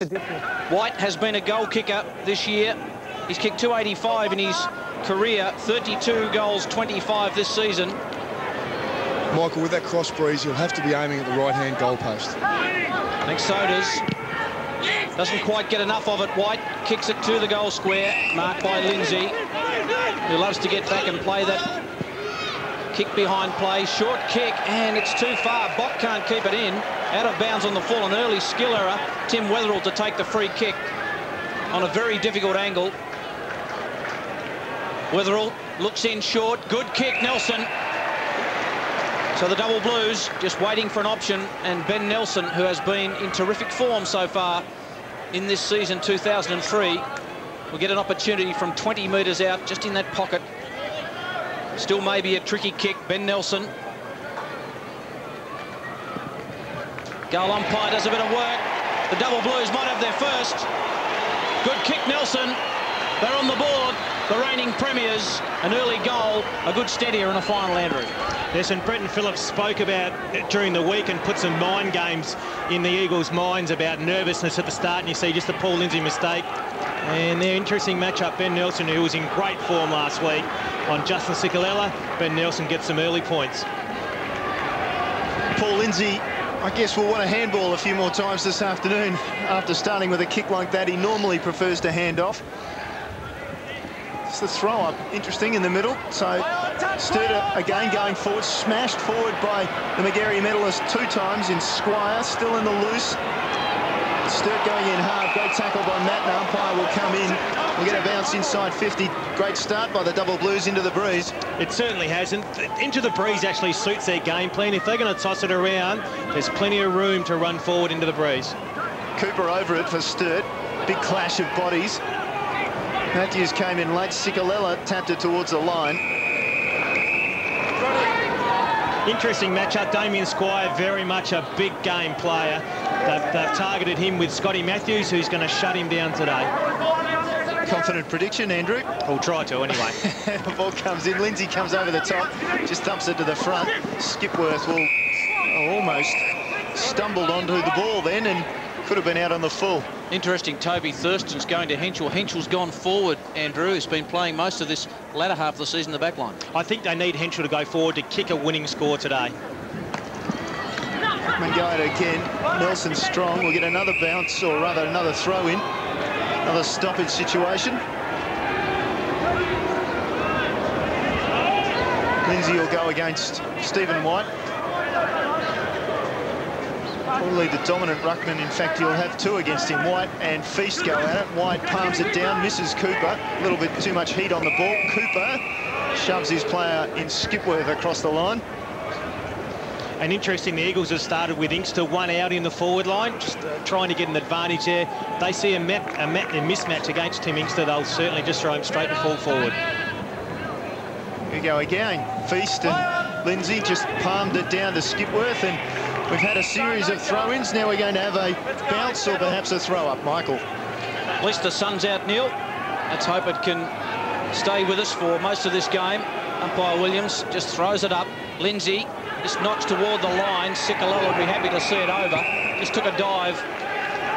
White has been a goal kicker this year. He's kicked 285 in his career, 32 goals, 25 this season. Michael, with that cross breeze, you'll have to be aiming at the right-hand goalpost. I think so does. Doesn't quite get enough of it. White kicks it to the goal square, marked by Lindsay, who loves to get back and play that kick behind play. Short kick, and it's too far. Bock can't keep it in. Out of bounds on the full. An early skill error. Tim Wetherill to take the free kick on a very difficult angle. Wetherill looks in short. Good kick, Nelson. So the double blues just waiting for an option, and Ben Nelson, who has been in terrific form so far in this season 2003, will get an opportunity from 20 metres out, just in that pocket. Still maybe a tricky kick. Ben Nelson. Goal umpire does a bit of work. The double blues might have their first. Good kick, Nelson. They're on the board. The reigning premiers. An early goal. A good steadier and a final, Andrew. Yes, and Bretton Phillips spoke about it during the week and put some mind games in the Eagles' minds about nervousness at the start, and you see just the Paul Lindsay mistake. And their interesting matchup, Ben Nelson, who was in great form last week, on Justin Cicolella. Ben Nelson gets some early points. Paul Lindsay, I guess, will want a handball a few more times this afternoon. After starting with a kick like that, he normally prefers to hand off. It's the throw up, interesting in the middle. So Sturt again going forward, smashed forward by the Magarey medalist 2 times in Squire, still in the loose. Sturt going in hard, great tackle by Matt, and umpire will come in. We'll get a bounce inside 50. Great start by the double blues into the breeze. It certainly hasn't. Into the breeze actually suits their game plan. If they're going to toss it around, there's plenty of room to run forward into the breeze. Cooper over it for Sturt. Big clash of bodies. Matthews came in late. Cicolella tapped it towards the line. Interesting matchup. Damien Squire, very much a big game player. They've targeted him with Scotty Matthews, who's going to shut him down today. Confident prediction, Andrew? We'll try to, anyway. The ball comes in. Lindsay comes over the top, just thumps it to the front. Skipworth will almost stumbled onto the ball then and could have been out on the full. Interesting, Toby Thurston's going to Henschel. Henschel's gone forward, Andrew, who's been playing most of this latter half of the season, the back line. I think they need Henschel to go forward to kick a winning score today. Mangaida again. Nelson strong. We'll get another bounce, or rather another throw in. Another stoppage situation. Lindsay will go against Stephen White. Probably the dominant ruckman. In fact, you'll have 2 against him. White and Feast go at it. White palms it down, misses Cooper. A little bit too much heat on the ball. Cooper shoves his player in Skipworth across the line. And interesting, the Eagles have started with Inkster 1 out in the forward line, just trying to get an advantage there. They see a mismatch against Tim Inkster, they'll certainly just throw him straight and full forward. Here we go again. Feast and Lindsay just palmed it down to Skipworth, and we've had a series of throw-ins. Now we're going to have a bounce or perhaps a throw-up, Michael. At least the sun's out, Neil. Let's hope it can stay with us for most of this game. Umpire Williams just throws it up. Lindsay just knocks toward the line. Cicolella will be happy to see it over. Just took a dive.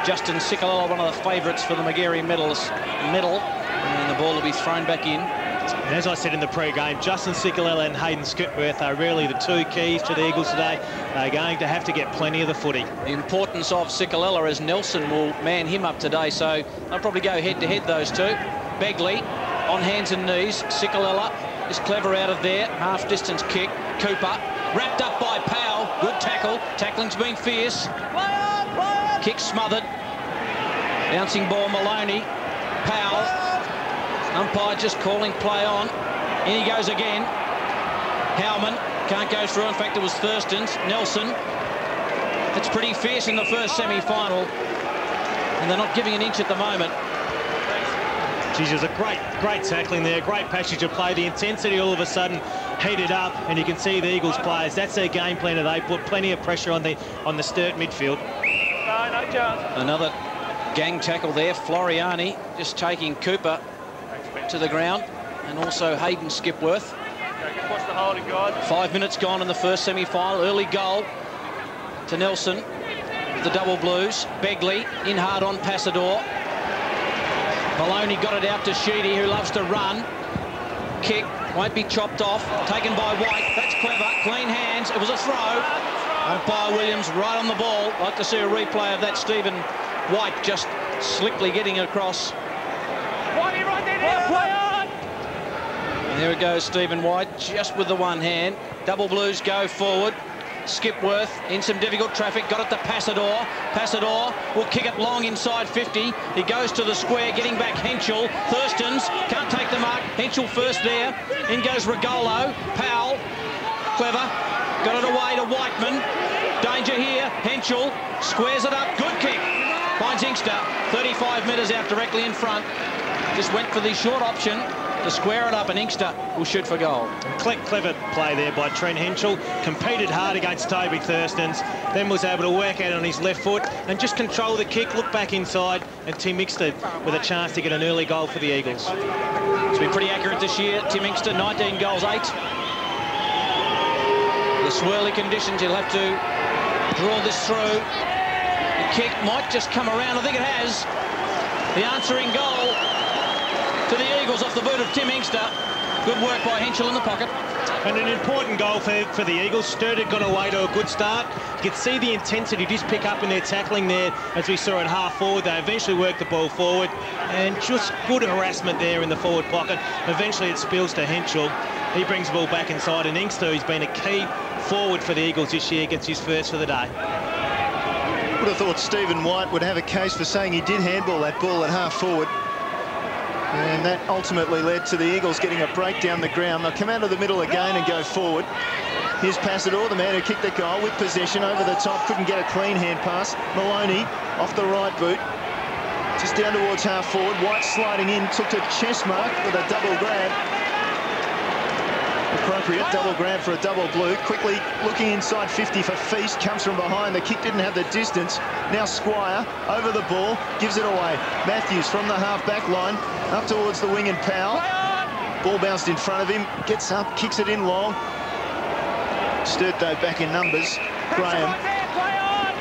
Justin Cicolella, one of the favourites for the Magarey medal, and the ball will be thrown back in. And as I said in the pre-game, Justin Cicolella and Hayden Skipworth are really the 2 keys to the Eagles today. They're going to have to get plenty of the footy. The importance of Cicolella, as Nelson will man him up today, so they'll probably go head-to-head, those 2. Begley on hands and knees. Cicolella is clever out of there. Half-distance kick. Cooper wrapped up by Powell. Good tackle. Tackling's been fierce. Kick smothered. Bouncing ball, Maloney. Powell. Umpire just calling play on. In he goes again. Howman can't go through. In fact, it was Thurston's. Nelson. It's pretty fierce in the first semi-final, and they're not giving an inch at the moment. Geez, there's a great tackling there, great passage of play. The intensity all of a sudden heated up, and you can see the Eagles players. That's their game plan today. Put plenty of pressure on the Sturt midfield. No chance. Another gang tackle there. Floriani just taking Cooper to the ground, and also Hayden Skipworth. Watch the holding, guys. 5 minutes gone in the first semi-final. Early goal to Nelson. the double blues. Begley in hard on Passador. Maloney got it out to Sheedy, who loves to run. Kick won't be chopped off. Taken by White. That's clever. Clean hands. It was a throw. Umpire Williams right on the ball. Like to see a replay of that. Stephen White just slickly getting across. Whitey, right there, play on! And there it goes, Stephen White, just with the one hand. Double blues go forward. Skipworth in some difficult traffic, got it to Passador. Passador will kick it long inside 50. He goes to the square, getting back Henschel. Thurstons can't take the mark. Henschel first there. In goes Rigolo. Powell, clever. Got it away to Whiteman. Danger here. Henschel squares it up. Good kick. Finds Inkster. 35 metres out directly in front. Just went for the short option to square it up, and Inkster will shoot for goal. Clever play there by Trent Henschel. Competed hard against Toby Thurstons, then was able to work out on his left foot and just control the kick, look back inside, and Tim Inkster with a chance to get an early goal for the Eagles. It's been pretty accurate this year. Tim Inkster, 19 goals, 8. The swirly conditions, he'll have to draw this through. The kick might just come around. I think it has. The answering goal to the Eagles off the boot of Tim Inkster. Good work by Henschel in the pocket. And an important goal for the Eagles. Sturt had gone away to a good start. You could see the intensity just pick up in their tackling there, as we saw at half forward. They eventually worked the ball forward, and just good harassment there in the forward pocket. Eventually it spills to Henschel. He brings the ball back inside, and Inkster, who's been a key forward for the Eagles this year, gets his first for the day. Would have thought Stephen White would have a case for saying he did handball that ball at half forward. And that ultimately led to the Eagles getting a break down the ground. They'll come out of the middle again and go forward. Here's Passador, the man who kicked the goal, with possession over the top. Couldn't get a clean hand pass. Maloney off the right boot. Just down towards half forward. White sliding in, took to chest mark with a double grab. Appropriate double grab for a double blue. Quickly looking inside 50 for Feast. Comes from behind. The kick didn't have the distance. Now Squire over the ball. Gives it away. Matthews from the half-back line. Up towards the wing and Powell. Ball bounced in front of him. Gets up. Kicks it in long. Sturt, though, back in numbers. Graham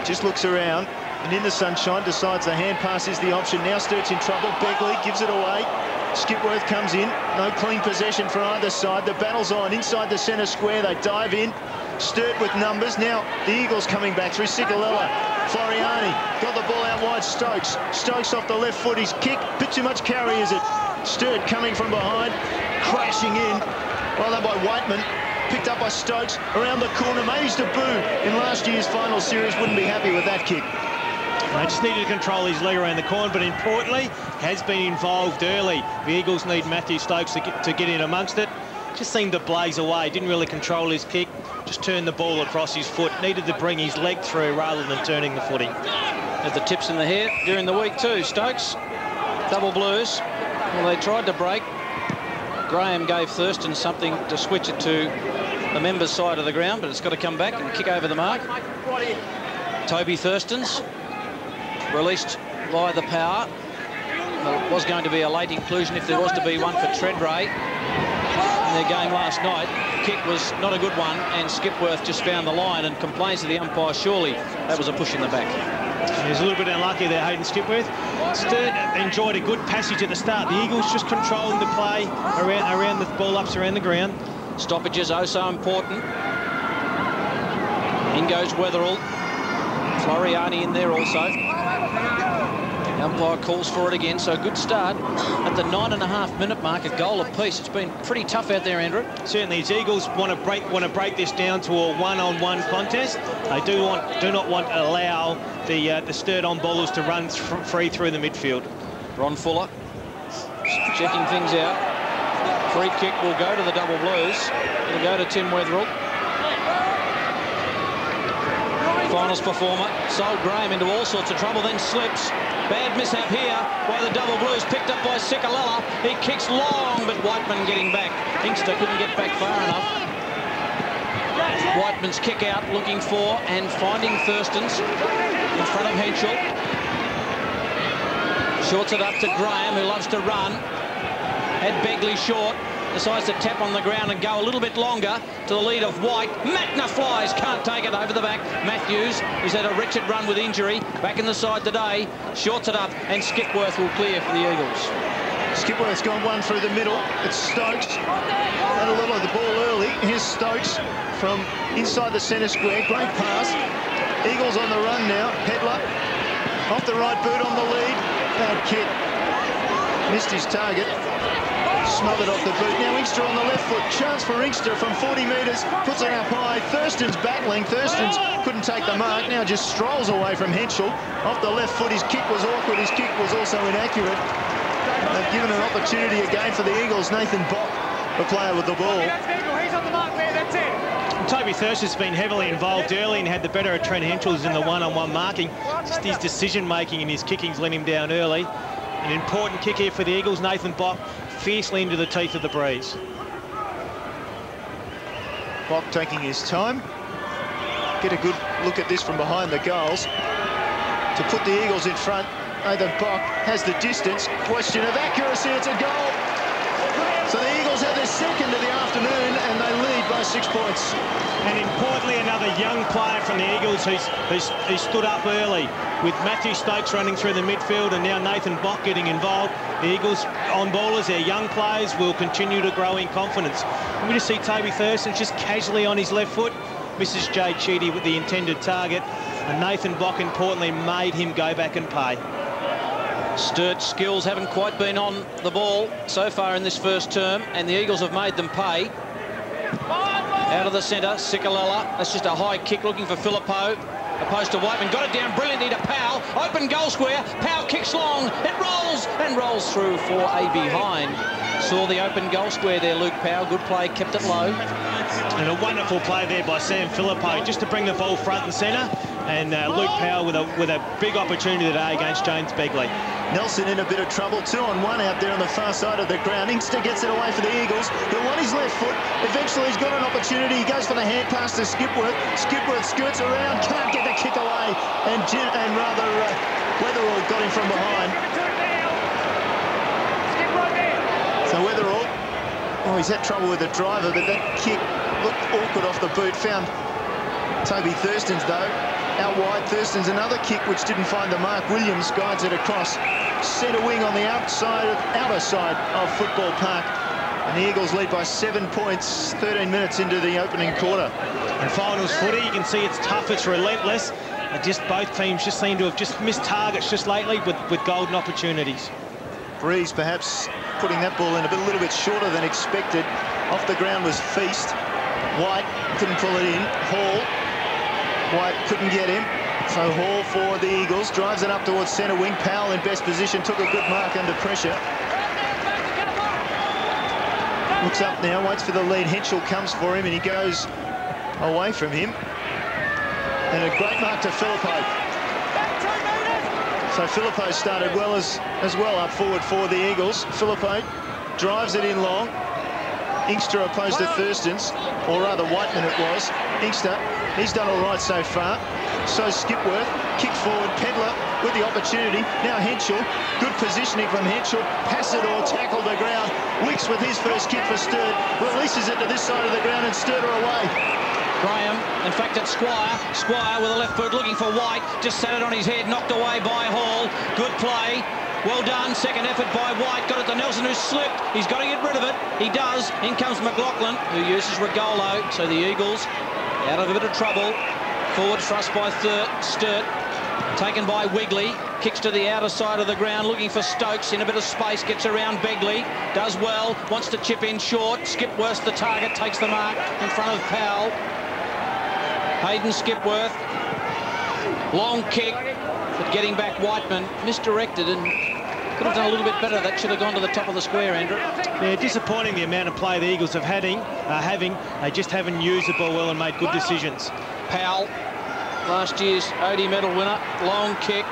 just looks around. And in the sunshine decides the hand pass is the option. Now Sturt's in trouble. Begley gives it away. Skipworth comes in. No clean possession for either side. The battle's on inside the centre square. They dive in. Sturt with numbers. Now the Eagles coming back through Sicolella. Floriani got the ball out wide. Stokes. Stokes off the left foot. His kick. Bit too much carry, is it? Sturt coming from behind. Crashing in. Well done by Whiteman. Picked up by Stokes. Around the corner. May's to boo. In last year's final series, wouldn't be happy with that kick. They just needed to control his leg around the corner, but importantly, has been involved early. The Eagles need Matthew Stokes to get in amongst it. Just seemed to blaze away, didn't really control his kick, just turned the ball across his foot, needed to bring his leg through rather than turning the footy. Had the tips in the hair during the week too. Stokes, double blues. Well, they tried to break. Graham gave Thurston something to switch it to the members' side of the ground, but it's got to come back and kick over the mark. Toby Thurstons. Released by the power. Well, it was going to be a late inclusion if there was to be one for Treadray in their game last night. The kick was not a good one, and Skipworth just found the line and complains to the umpire. Surely that was a push in the back. He was a little bit unlucky there, Hayden Skipworth. Sturt enjoyed a good passage at the start. The Eagles just controlling the play around the ball-ups around the ground. Stoppages oh so important. In goes Weatherall. Floriani in there also. The umpire calls for it again, so a good start at the 9.5-minute mark, a goal apiece. It's been pretty tough out there, Andrew. Certainly, the Eagles want to break this down to a one-on-one contest. They do not want to allow the Sturt on ballers to run free through the midfield. Ron Fuller checking things out. Free kick will go to the double blues. It'll go to Tim Weatherall. Finals performer sold Graham into all sorts of trouble, then slips. Bad mishap here by the double blues, picked up by Sicolella. He kicks long, but Whiteman getting back. Inkster couldn't get back far enough. Whiteman's kick out, looking for and finding Thurstons in front of Henschel. Shorts it up to Graham, who loves to run. Had Begley short. decides to tap on the ground and go a little bit longer to the lead of White. Matner flies, can't take it over the back. Matthews, who's had a wretched run with injury, back in the side today, shorts it up, and Skipworth will clear for the Eagles. Skipworth's gone one through the middle. It's Stokes. Had a little of the ball early. Here's Stokes from inside the centre square. Great pass. Eagles on the run now. Pedler off the right boot on the lead. Bad kick. Missed his target. Smothered off the boot. Now Inkster on the left foot. Chance for Inkster from 40 metres. Puts it up high. Thurston's battling. Thurston's couldn't take the mark. Now just strolls away from Henschel. Off the left foot. His kick was awkward. His kick was also inaccurate. They've given an opportunity again for the Eagles. Nathan Bock, the player with the ball. He's on the mark there, that's it. Toby Thurston's been heavily involved early and had the better of Trent Henschel's in the one-on-one marking. Just his decision-making and his kicking's let him down early. An important kick here for the Eagles. Nathan Bock fiercely into the teeth of the breeze. Bock taking his time. Get a good look at this from behind the goals. To put the Eagles in front, Nathan Bock has the distance. Question of accuracy, it's a goal. So the Eagles have their second of the afternoon and they lead by 6 points. And importantly, another young player from the Eagles who's stood up early, with Matthew Stokes running through the midfield and now Nathan Bock getting involved. The Eagles on ballers, their young players, will continue to grow in confidence. And we just see Toby Thurston just casually on his left foot, misses Jay Cheedy with the intended target, and Nathan Bock importantly made him go back and pay. Sturt's skills haven't quite been on the ball so far in this first term, and the Eagles have made them pay. Out of the centre, Sikalella. That's just a high kick looking for Filippo. Opposed to Whiteman. Got it down brilliantly to Powell. Open goal square. Powell kicks long. It rolls and rolls through for a behind. Saw the open goal square there, Luke Powell. Good play, kept it low. And a wonderful play there by Sam Filippo just to bring the ball front and centre. And Luke Powell with a big opportunity today against James Begley. Nelson in a bit of trouble, 2-on-1 out there on the far side of the ground. Inkster gets it away for the Eagles. He'll want his left foot. Eventually he's got an opportunity. He goes for the hand pass to Skipworth. Skipworth skirts around, can't get the kick away. And Weatherall got him from behind. So Weatherall, oh, he's had trouble with the driver, but that kick looked awkward off the boot. Found Toby Thurston's though. Out wide, Thurston's another kick which didn't find the mark. Williams guides it across centre wing on the outer side of Football Park. And the Eagles lead by 7 points, 13 minutes into the opening quarter. And finals footy, you can see it's tough, it's relentless. And just both teams just seem to have just missed targets just lately with golden opportunities. Breeze perhaps putting that ball in a little bit shorter than expected. Off the ground was Feast. White couldn't pull it in. Hall. White couldn't get him, so Hall for the Eagles drives it up towards centre wing. Powell in best position, took a good mark under pressure. Looks up now, waits for the lead. Henschel comes for him and he goes away from him. And a great mark to Filippo. So Filippo started well as well up forward for the Eagles. Filippo drives it in long. Inkster opposed to Thurston's, or rather Whiteman it was. Inkster, he's done all right so far. So Skipworth, kick forward, Pedler with the opportunity. Now Henschel, good positioning from Henschel. Pass it or tackle the ground. Wicks with his first kick for Sturt. Releases it to this side of the ground and Sturt are away. Graham, in fact it's Squire. Squire with a left foot looking for White. Just sat it on his head, knocked away by Hall. Good play. Well done, second effort by White, got it to Nelson who slipped. He's got to get rid of it. He does. In comes McLaughlin who uses Regolo. So the Eagles out of a bit of trouble. Forward thrust by Sturt. Taken by Wigley. Kicks to the outer side of the ground looking for Stokes in a bit of space. Gets around Begley. Does well. Wants to chip in short. Skipworth the target. Takes the mark in front of Powell. Hayden Skipworth. Long kick. But getting back Whiteman. Misdirected and could have done a little bit better. That should have gone to the top of the square, Andrew. Yeah, disappointing the amount of play the Eagles have having. They just haven't used the ball well and made good decisions. Powell, last year's Odie medal winner. Long kick.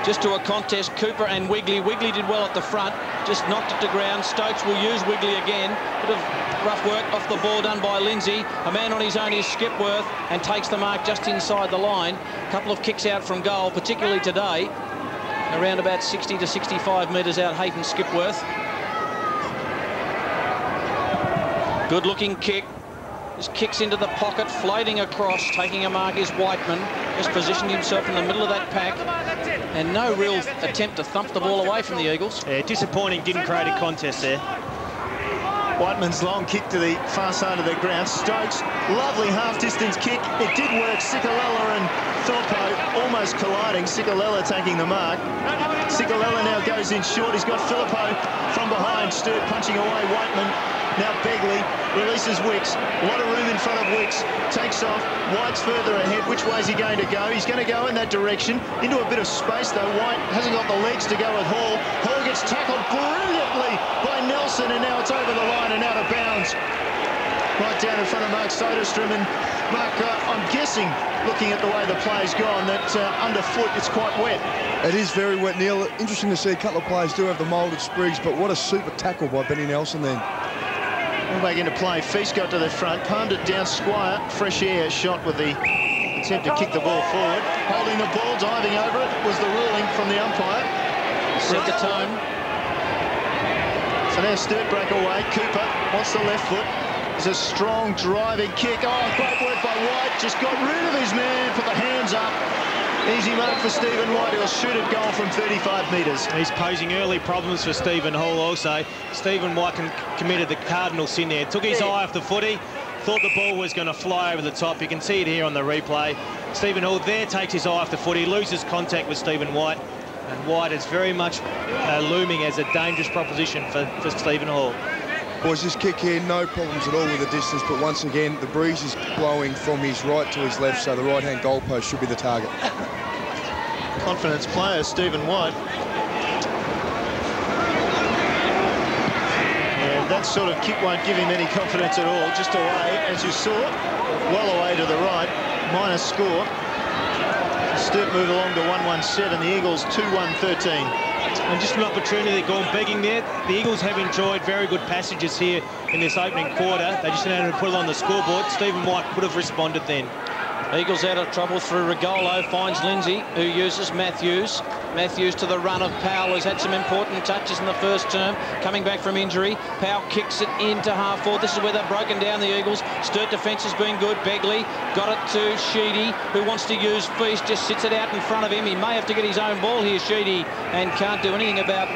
Just to a contest, Cooper and Wigley. Wigley did well at the front, just knocked it to ground. Stokes will use Wigley again. Bit of rough work off the ball done by Lindsay. A man on his own is Skipworth and takes the mark just inside the line. A couple of kicks out from goal, particularly today. Around about 60 to 65 metres out, Hayden Skipworth. Good-looking kick. Just kicks into the pocket, floating across, taking a mark is Whiteman. Just positioned himself in the middle of that pack. And no real attempt to thump the ball away from the Eagles. Yeah, disappointing, didn't create a contest there. Whiteman's long kick to the far side of the ground. Stokes, lovely half-distance kick. It did work. Cicolella and Filippo almost colliding. Cicolella taking the mark. Cicolella now goes in short. He's got Filippo from behind. Sturt punching away Whiteman. Now Begley releases Wicks. A lot of room in front of Wicks. Takes off. White's further ahead. Which way is he going to go? He's going to go in that direction. Into a bit of space, though. White hasn't got the legs to go with Hall. Hall gets tackled brilliantly by Nelson, and now it's over the line and out of bounds. Right down in front of Mark Soderstrom. And Mark, I'm guessing, looking at the way the play's gone, that underfoot it's quite wet. It is very wet, Neil. Interesting to see a couple of players do have the moulded sprigs, but what a super tackle by Benny Nelson then. All back into play. Feast got to the front, palmed it down. Squire, fresh air shot with the attempt to kick the ball forward. Holding the ball, diving over it was the ruling from the umpire. Set the tone. So now Sturt break away. Cooper wants the left foot. It's a strong driving kick. Oh, great work by White. Just got rid of his man, put the hands up. Easy mark for Stephen White, who'll shoot at goal from 35 metres. He's posing early problems for Stephen Hall also. Stephen White committed the cardinal sin there. Took his eye off the footy, thought the ball was going to fly over the top. You can see it here on the replay. Stephen Hall there takes his eye off the footy, loses contact with Stephen White. And White is very much looming as a dangerous proposition for Stephen Hall. Boys, this kick here, no problems at all with the distance, but once again, the breeze is blowing from his right to his left, so the right-hand goalpost should be the target. Confidence player, Stephen White. And that sort of kick won't give him any confidence at all. Just away, as you saw, well away to the right, minus score. Sturt move along to 1-1-7, the Eagles 2-1-13. And just an opportunity, they're gone begging there. The Eagles have enjoyed very good passages here in this opening quarter. They just had to put it on the scoreboard. Stephen White could have responded then. Eagles out of trouble through Rigolo, finds Lindsay, who uses Matthews. Matthews to the run of Powell, who's had some important touches in the first term, coming back from injury. Powell kicks it into half-forward. This is where they've broken down the Eagles. Sturt defence has been good. Begley got it to Sheedy, who wants to use Feast, just sits it out in front of him. He may have to get his own ball here, Sheedy, and can't do anything about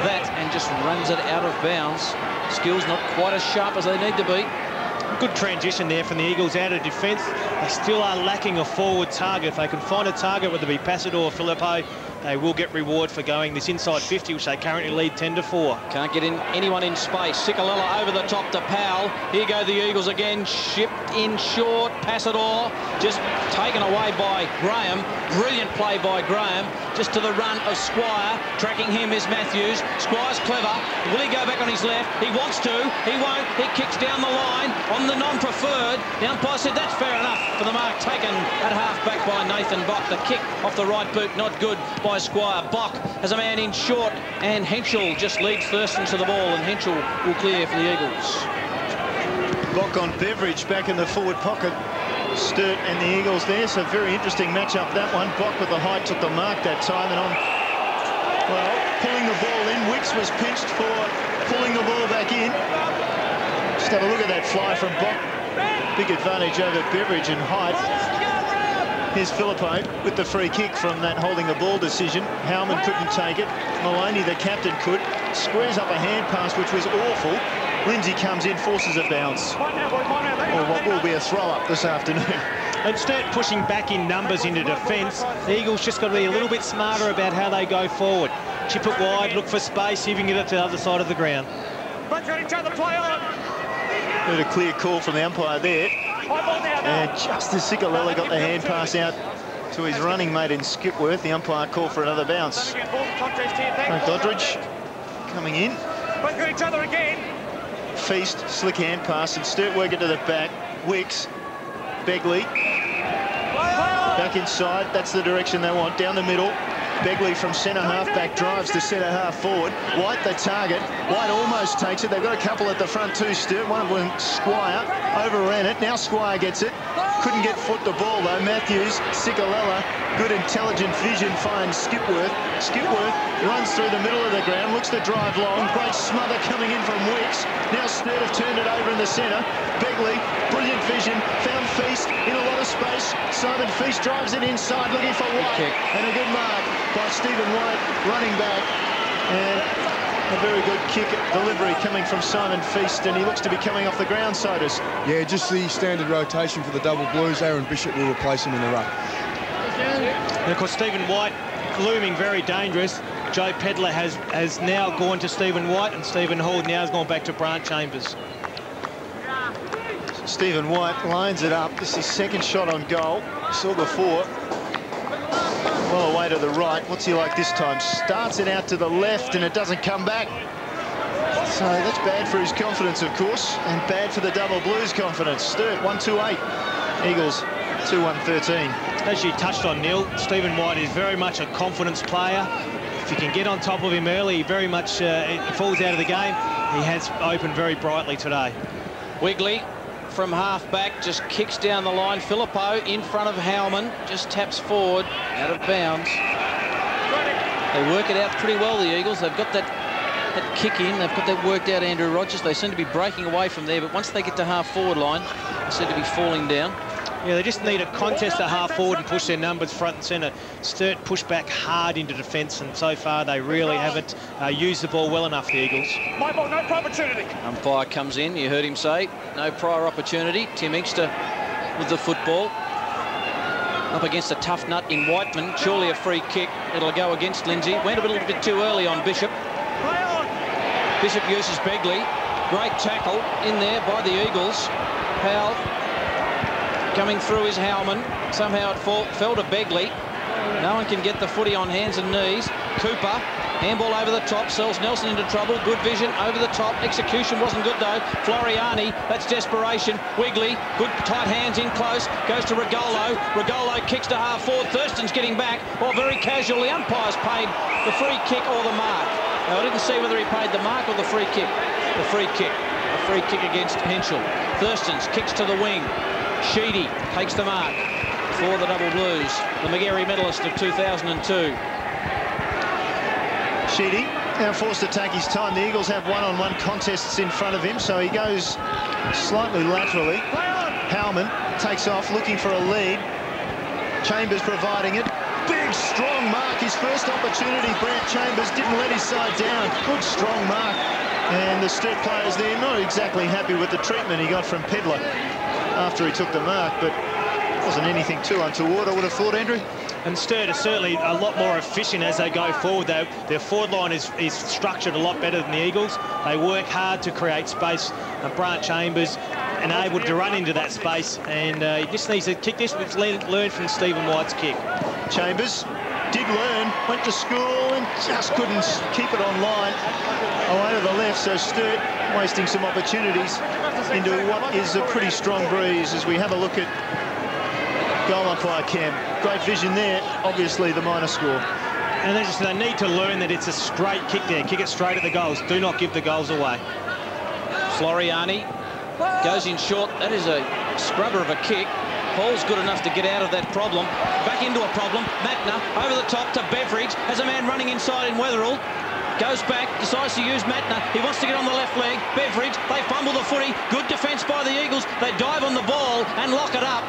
that, and just runs it out of bounds. Skills not quite as sharp as they need to be. Good transition there from the Eagles out of defence. They still are lacking a forward target. If they can find a target, whether it be Passador or Filippo, they will get reward for going this inside 50, which they currently lead 10-4. Can't get anyone in space. Cicolella over the top to Powell. Here go the Eagles again. Shipped in short. Passador just taken away by Graham. Brilliant play by Graham. Just to the run of Squire. Tracking him is Matthews. Squire's clever. Will he go back on his left? He wants to. He won't. He kicks down the line on the non-preferred. The umpire said that's fair enough for the mark taken at half-back by Nathan Bock. The kick off the right boot, not good by Squire. Bock has a man in short, and Henschel just leads Thurston to the ball, and Henschel will clear for the Eagles. Bock on Beveridge back in the forward pocket. Sturt and the Eagles there, so very interesting matchup that one. Bock with the height took the mark that time, and on, well, pulling the ball in. Wicks was pinched for pulling the ball back in. Just have a look at that fly from Bock. Big advantage over Beveridge in height. Here's Filippo with the free kick from that holding the ball decision. Howman couldn't take it. Maloney, the captain, could. Squares up a hand pass, which was awful. Lindsay comes in, forces a bounce. Or what will be a throw-up this afternoon. And Sturt pushing back in numbers into defence. The Eagles just got to be a little bit smarter about how they go forward. Chip it wide, look for space, see if you can get it to the other side of the ground. Heard a clear call from the umpire there. And just as Cicolella got the hand pass out to his running mate in Skipworth, the umpire called for another bounce. Doddridge coming in. Feast, slick hand pass, and Sturt working to the back. Wicks, Begley. Back inside, that's the direction they want. Down the middle. Begley from centre half back drives to centre half forward. White the target. White almost takes it. They've got a couple at the front too, Sturt. One of them, Squire, overran it. Now Squire gets it. Couldn't get foot the ball, though. Matthews, Sikalella, good intelligent vision, finds Skipworth. Skipworth runs through the middle of the ground, looks to drive long. Great smother coming in from Weeks. Now Sturt have turned it over in the centre. Begley, brilliant vision, found Feast in a lot of space. Simon Feast drives it inside, looking for White. And a good mark by Stephen White, running back. And a very good kick delivery coming from Simon Feast, and he looks to be coming off the ground, Sodas. Yeah, just the standard rotation for the double blues. Aaron Bishop will replace him in the ruck. And of course, Stephen White looming very dangerous. Joe Pedler has now gone to Stephen White, and Stephen Hall now has gone back to Brant Chambers. Stephen White lines it up. This is his second shot on goal. Saw before. Well, away to the right. What's he like this time? Starts it out to the left, and it doesn't come back. So that's bad for his confidence, of course, and bad for the double blues confidence. Sturt 1-2-8. Eagles 2-1-13. As you touched on, Neil, Stephen White is very much a confidence player. If you can get on top of him early, he very much falls out of the game. He has opened very brightly today. Wigley from half-back, just kicks down the line. Filippo in front of Howman, just taps forward, out of bounds. They work it out pretty well, the Eagles. They've got that kick in, they've got that worked out, Andrew Rogers. They seem to be breaking away from there, but once they get to half-forward line, they seem to be falling down. Yeah, they just need a contest at half-forward and push their numbers front and centre. Sturt push back hard into defence, and so far they really haven't used the ball well enough, the Eagles. My ball, no opportunity. Umpire comes in, you heard him say, no prior opportunity. Tim Inkster with the football. Up against a tough nut in Whiteman, surely a free kick. It'll go against Lindsay. Went a little bit too early on Bishop. Bishop uses Begley. Great tackle in there by the Eagles. Powell coming through is Howman. Somehow it fell to Begley. No one can get the footy on hands and knees. Cooper, handball over the top, sells Nelson into trouble. Good vision over the top. Execution wasn't good though. Floriani, that's desperation. Wigley, good tight hands in close. Goes to Regolo. Regolo kicks to half forward. Thurston's getting back. Well, very casual. The umpires paid the free kick or the mark. Now, I didn't see whether he paid the mark or the free kick. The free kick. A free kick against Henschel. Thurston's kicks to the wing. Sheedy takes the mark for the double blues, the McGarry medalist of 2002. Sheedy now forced to take his time. The Eagles have one-on-one contests in front of him, so he goes slightly laterally. Howman takes off looking for a lead. Chambers providing it. Big, strong mark. His first opportunity. Brant Chambers didn't let his side down. Good, strong mark. And the Sturt players there not exactly happy with the treatment he got from Pedler after he took the mark, but wasn't anything too untoward, I would have thought, Andrew. And Sturt are certainly a lot more efficient as they go forward. Their forward line is structured a lot better than the Eagles. They work hard to create space. And Brant Chambers enabled to run into that space, and he just needs to kick this, which learned from Stephen White's kick. Chambers did learn, went to school and just couldn't keep it online. Away to the left, so Sturt wasting some opportunities into what is a pretty strong breeze as we have a look at goal umpire Cam. Great vision there, obviously the minor score. And they need to learn that it's a straight kick there. Kick it straight at the goals. Do not give the goals away. Floriani goes in short. That is a scrubber of a kick. Hall's good enough to get out of that problem. Back into a problem. Matner over the top to Beveridge. Has a man running inside in Wetherell. Goes back, decides to use Matner. He wants to get on the left leg. Beveridge, they fumble the footy. Good defence by the Eagles. They dive on the ball and lock it up.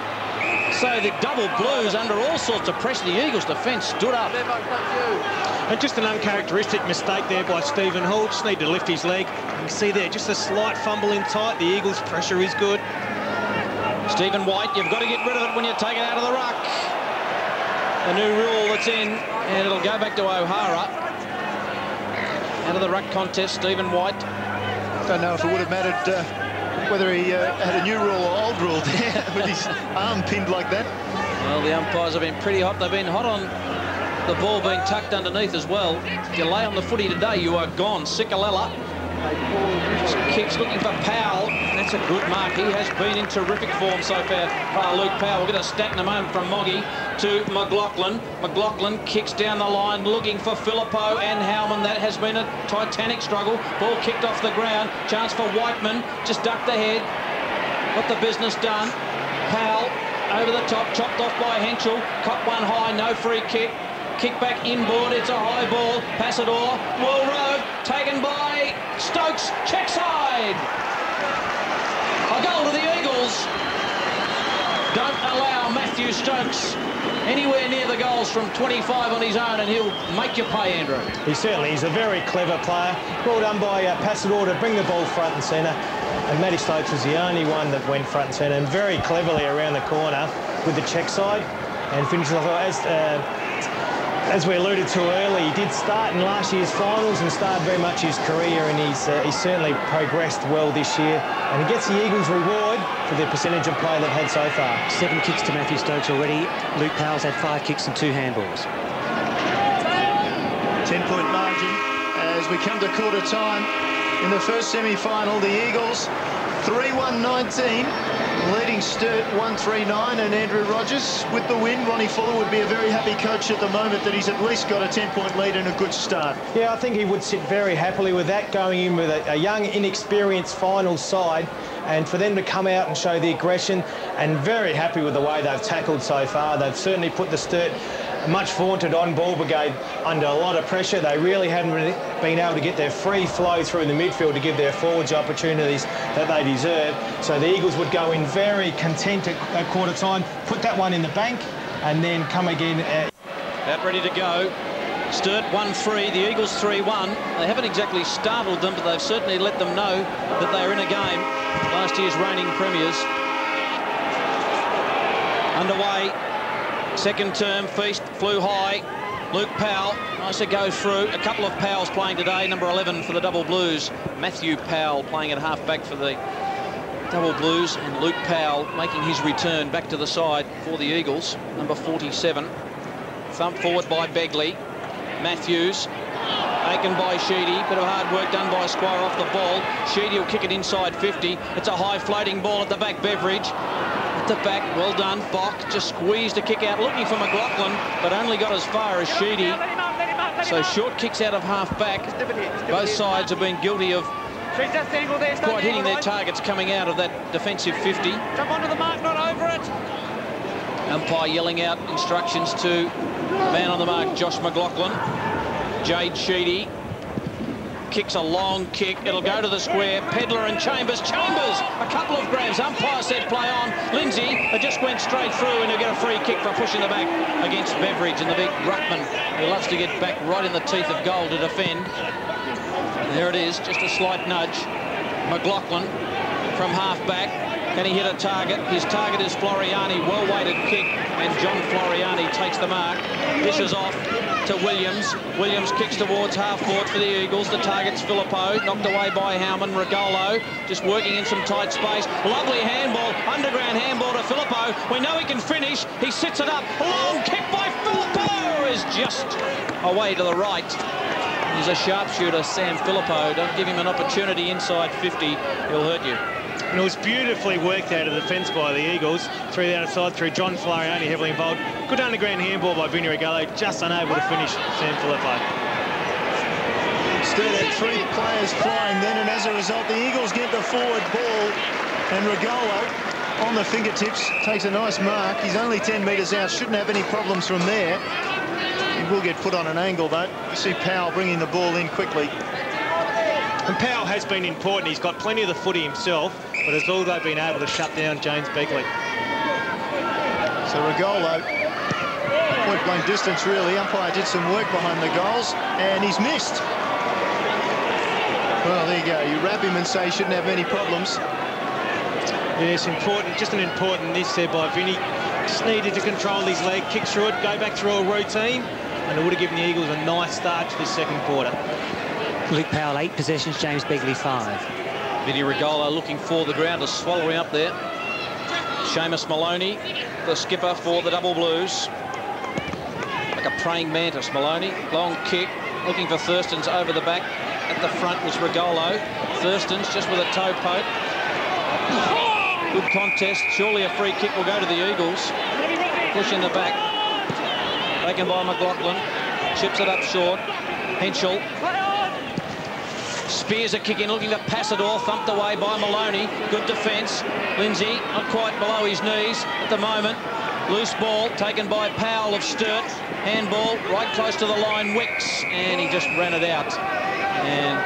So the double blues, under all sorts of pressure, the Eagles' defence stood up. And just an uncharacteristic mistake there by Stephen Hall. Just need to lift his leg. You can see there, just a slight fumble in tight. The Eagles' pressure is good. Stephen White, you've got to get rid of it when you take it out of the ruck. A new rule that's in, and it'll go back to O'Hara. Out of the ruck contest, Stephen White. Don't know if it would have mattered whether he had a new rule or old rule there with his arm pinned like that. Well, the umpires have been pretty hot. They've been hot on the ball being tucked underneath as well. If you lay on the footy today, you are gone. Sikalella kicks looking for Powell. That's a good mark. He has been in terrific form so far. Luke Powell. We'll get a stat in a moment from Moggy to McLaughlin. McLaughlin kicks down the line looking for Filippo and Howman. That has been a titanic struggle. Ball kicked off the ground. Chance for Whiteman. Just ducked the head. Got the business done. Powell over the top, chopped off by Henschel. Caught one high, no free kick. Kick back inboard, it's a high ball. Passador, Will Rowe, taken by Stokes, check side. A goal to the Eagles. Don't allow Matthew Stokes anywhere near the goals from 25 on his own, and he'll make you pay, Andrew. He certainly is a very clever player. Well done by Passador to bring the ball front and centre. And Matty Stokes was the only one that went front and centre, and very cleverly around the corner with the check side and finishes off. As we alluded to earlier, he did start in last year's finals and started very much his career, and he's certainly progressed well this year, and he gets the Eagles' reward for the percentage of play they've had so far. 7 kicks to Matthew Stokes already. Luke Powell's had 5 kicks and 2 handballs. 10-point margin as we come to quarter time in the first semi-final. The Eagles 3-1-19, leading Sturt 1-3-9, and Andrew Rogers with the win. Ronnie Fuller would be a very happy coach at the moment that he's at least got a 10-point lead and a good start. Yeah, I think he would sit very happily with that, going in with a young, inexperienced final side, and for them to come out and show the aggression, and very happy with the way they've tackled so far. They've certainly put the Sturt much vaunted on-ball brigade under a lot of pressure. They really haven't been able to get their free flow through the midfield to give their forwards opportunities that they deserve. So the Eagles would go in very content at quarter time, put that one in the bank, and then come again. About ready to go. Sturt 1-3, the Eagles 3-1. They haven't exactly startled them, but they've certainly let them know that they're in a game. Last year's reigning premiers. Underway. Second term feast flew high. Luke Powell, nice to go through. A couple of Powells playing today. Number 11 for the Double Blues. Matthew Powell playing at half-back for the Double Blues. And Luke Powell making his return back to the side for the Eagles. Number 47. Thumped forward by Begley. Matthews. Taken by Sheedy. Bit of hard work done by Squire off the ball. Sheedy will kick it inside 50. It's a high floating ball at the back. Beveridge. The back, well done. Bock just squeezed a kick out, looking for McLaughlin, but only got as far as Sheedy. So short kicks out of half-back. Both sides have been guilty of quite hitting their targets coming out of that defensive 50. Jump onto the mark, not over it. Umpire yelling out instructions to man on the mark, Josh McLaughlin. Jade Sheedy kicks a long kick. It'll go to the square. Pedler and Chambers. Chambers, a couple of grabs. Umpire said play on. Lindsay, it just went straight through, and he'll get a free kick for pushing the back against Beveridge, and the big ruckman who loves to get back right in the teeth of goal to defend. There it is, just a slight nudge. McLaughlin from half-back. Can he hit a target? His target is Floriani. Well-weighted kick, and John Floriani takes the mark. Dishes off to Williams. Williams kicks towards half-court for the Eagles. The target's Filippo, knocked away by Howman. Regolo just working in some tight space. Lovely handball, underground handball to Filippo. We know he can finish. He sits it up. Long kick by Filippo is just away to the right. He's a sharpshooter, Sam Filippo. Don't give him an opportunity inside 50. He'll hurt you. And it was beautifully worked out of the defence by the Eagles. Through the outside, through John Floriani, heavily involved. Good underground handball by Vinny Regalo, just unable to finish Sam Filippo. Sturt had 3 players flying then, and as a result, the Eagles get the forward ball, and Regalo on the fingertips takes a nice mark. He's only 10 metres out, shouldn't have any problems from there. He will get put on an angle, though. You see Powell bringing the ball in quickly. And Powell has been important. He's got plenty of the footy himself, but as well they've been able to shut down James Begley. So Regolo, point-blank distance really. Umpire did some work behind the goals, and he's missed. Well, there you go. You wrap him and say he shouldn't have any problems. Yes, important. Just an important miss there by Vinny. Just needed to control his leg, kick through it, go back through a routine, and it would have given the Eagles a nice start to this second quarter. Luke Powell 8 possessions, James Begley 5. Vinny Regolo looking for the ground to swallow him up there. Seamus Maloney, the skipper for the Double Blues. Like a praying mantis, Maloney. Long kick, looking for Thurston's over the back. At the front was Regolo. Thurston's just with a toe poke. Good contest. Surely a free kick will go to the Eagles. Push in the back. Taken by McLaughlin. Chips it up short. Henschel. Spears a kick in, looking to pass it all, thumped away by Maloney. Good defence. Lindsay not quite below his knees at the moment. Loose ball taken by Powell of Sturt. Handball right close to the line. Wicks, and he just ran it out. And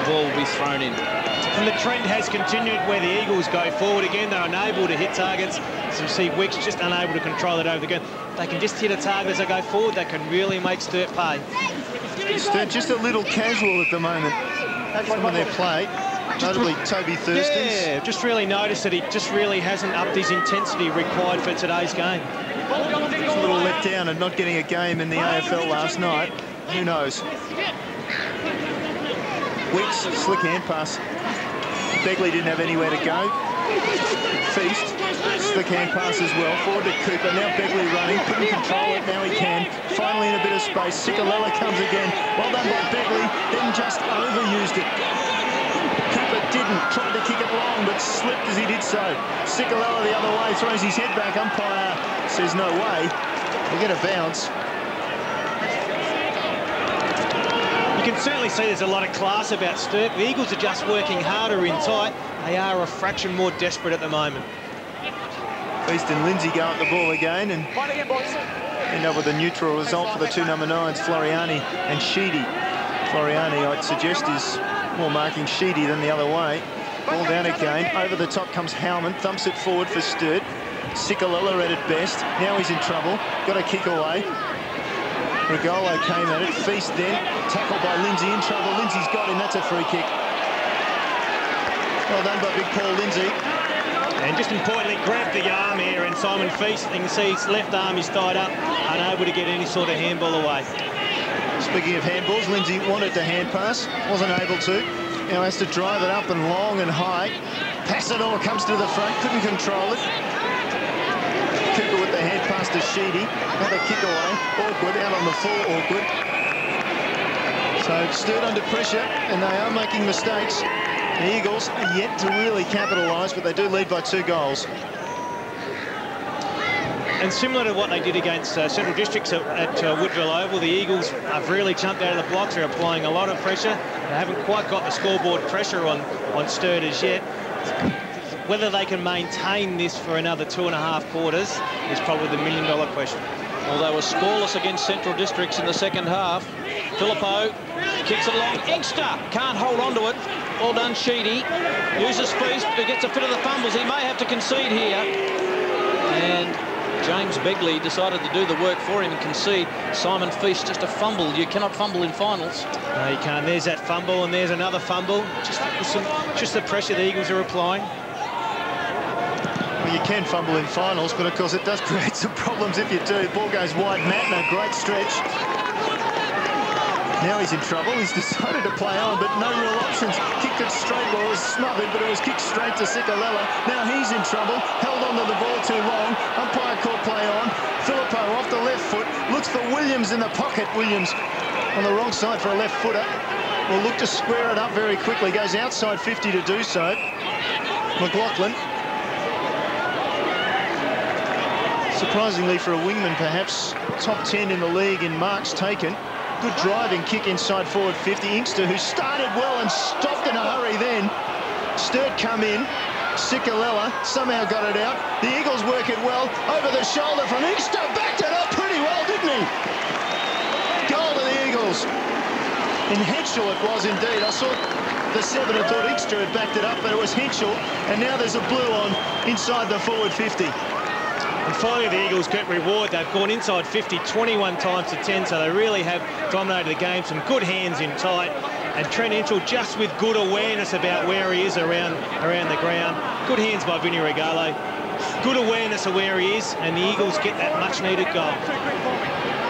the ball will be thrown in. And the trend has continued where the Eagles go forward again. They're unable to hit targets. So you see Wicks just unable to control it over the gun. They can just hit a target as they go forward. They can really make Sturt pay. Sturt just a little casual at the moment. Some of their play, notably Toby Thurston's. Yeah, just really noticed that he just really hasn't upped his intensity required for today's game. Just a little let down and not getting a game in the AFL last night. Who knows? Wicks, slick hand pass. Begley didn't have anywhere to go. Feast, slick hand pass as well. Forward to Cooper. Now Begley running. Couldn't control it. Now he can. Finally in a bit of space. Cicolella comes again. Well done by Begley. Then just overused it. Cooper didn't. Tried to kick it long, but slipped as he did so. Cicolella the other way. Throws his head back. Umpire says no way. They get a bounce. You can certainly see there's a lot of class about Sturt. The Eagles are just working harder in tight. They are a fraction more desperate at the moment. Feast and Lindsay go at the ball again and end up with a neutral result for the two number 9s, Floriani and Sheedy. Floriani, I'd suggest, is more marking Sheedy than the other way. Ball down again. Over the top comes Howman. Thumps it forward for Sturt. Cicolella at it best. Now he's in trouble. Got a kick away. Regolo came at it. Feast then. Tackled by Lindsay. In trouble. Lindsay's got him. That's a free kick. Well done by big Paul Lindsay. And just importantly, grabbed the arm here, and Simon Feast, you can see his left arm is tied up, unable to get any sort of handball away. Speaking of handballs, Lindsay wanted to hand pass, wasn't able to. Now has to drive it up and long and high. Passador comes to the front, couldn't control it. Cooper with the hand pass to Sheedy. Another kick away. Awkward, out on the full, awkward. So Sturt under pressure, and they are making mistakes. The Eagles are yet to really capitalise, but they do lead by 2 goals. And similar to what they did against Central Districts at Woodville Oval, the Eagles have really jumped out of the blocks. They're applying a lot of pressure. They haven't quite got the scoreboard pressure on Sturt as yet. Whether they can maintain this for another 2.5 quarters is probably the million-dollar question. Well, they were scoreless against Central Districts in the second half. Filippo kicks it along. Inkster can't hold on to it. Well done, Sheedy. Uses Feast, who gets a fit of the fumbles. He may have to concede here. And James Begley decided to do the work for him and concede. Simon Feast, just a fumble. You cannot fumble in finals. No, you can't. There's that fumble, and there's another fumble. Just the pressure the Eagles are applying. Well, you can fumble in finals, but of course it does create some problems if you do. Ball goes wide. Mattner, great stretch. Now he's in trouble. He's decided to play on, but no real options. Kicked it straight. Well, it was smothered, but it was kicked straight to Cicolella. Now he's in trouble. Held onto the ball too long. Umpire called play on. Filippo off the left foot. Looks for Williams in the pocket. Williams on the wrong side for a left footer. Will look to square it up very quickly. Goes outside 50 to do so. McLaughlin. Surprisingly for a wingman, perhaps top 10 in the league in marks taken. Good driving kick inside forward 50. Inkster, who started well and stopped in a hurry then. Sturt come in. Cicolella somehow got it out. The Eagles work it well. Over the shoulder from Inkster. Backed it up pretty well, didn't he? Goal to the Eagles. In Henschel it was indeed. I saw the 7 and thought Inkster had backed it up, but it was Henschel. And now there's a blue on inside the forward 50. And finally, the Eagles get reward. They've gone inside 50 21 times to 10, so they really have dominated the game. Some good hands in tight. And Trent Henschel just with good awareness about where he is around the ground. Good hands by Vinny Regalo. Good awareness of where he is, and the Eagles get that much-needed goal.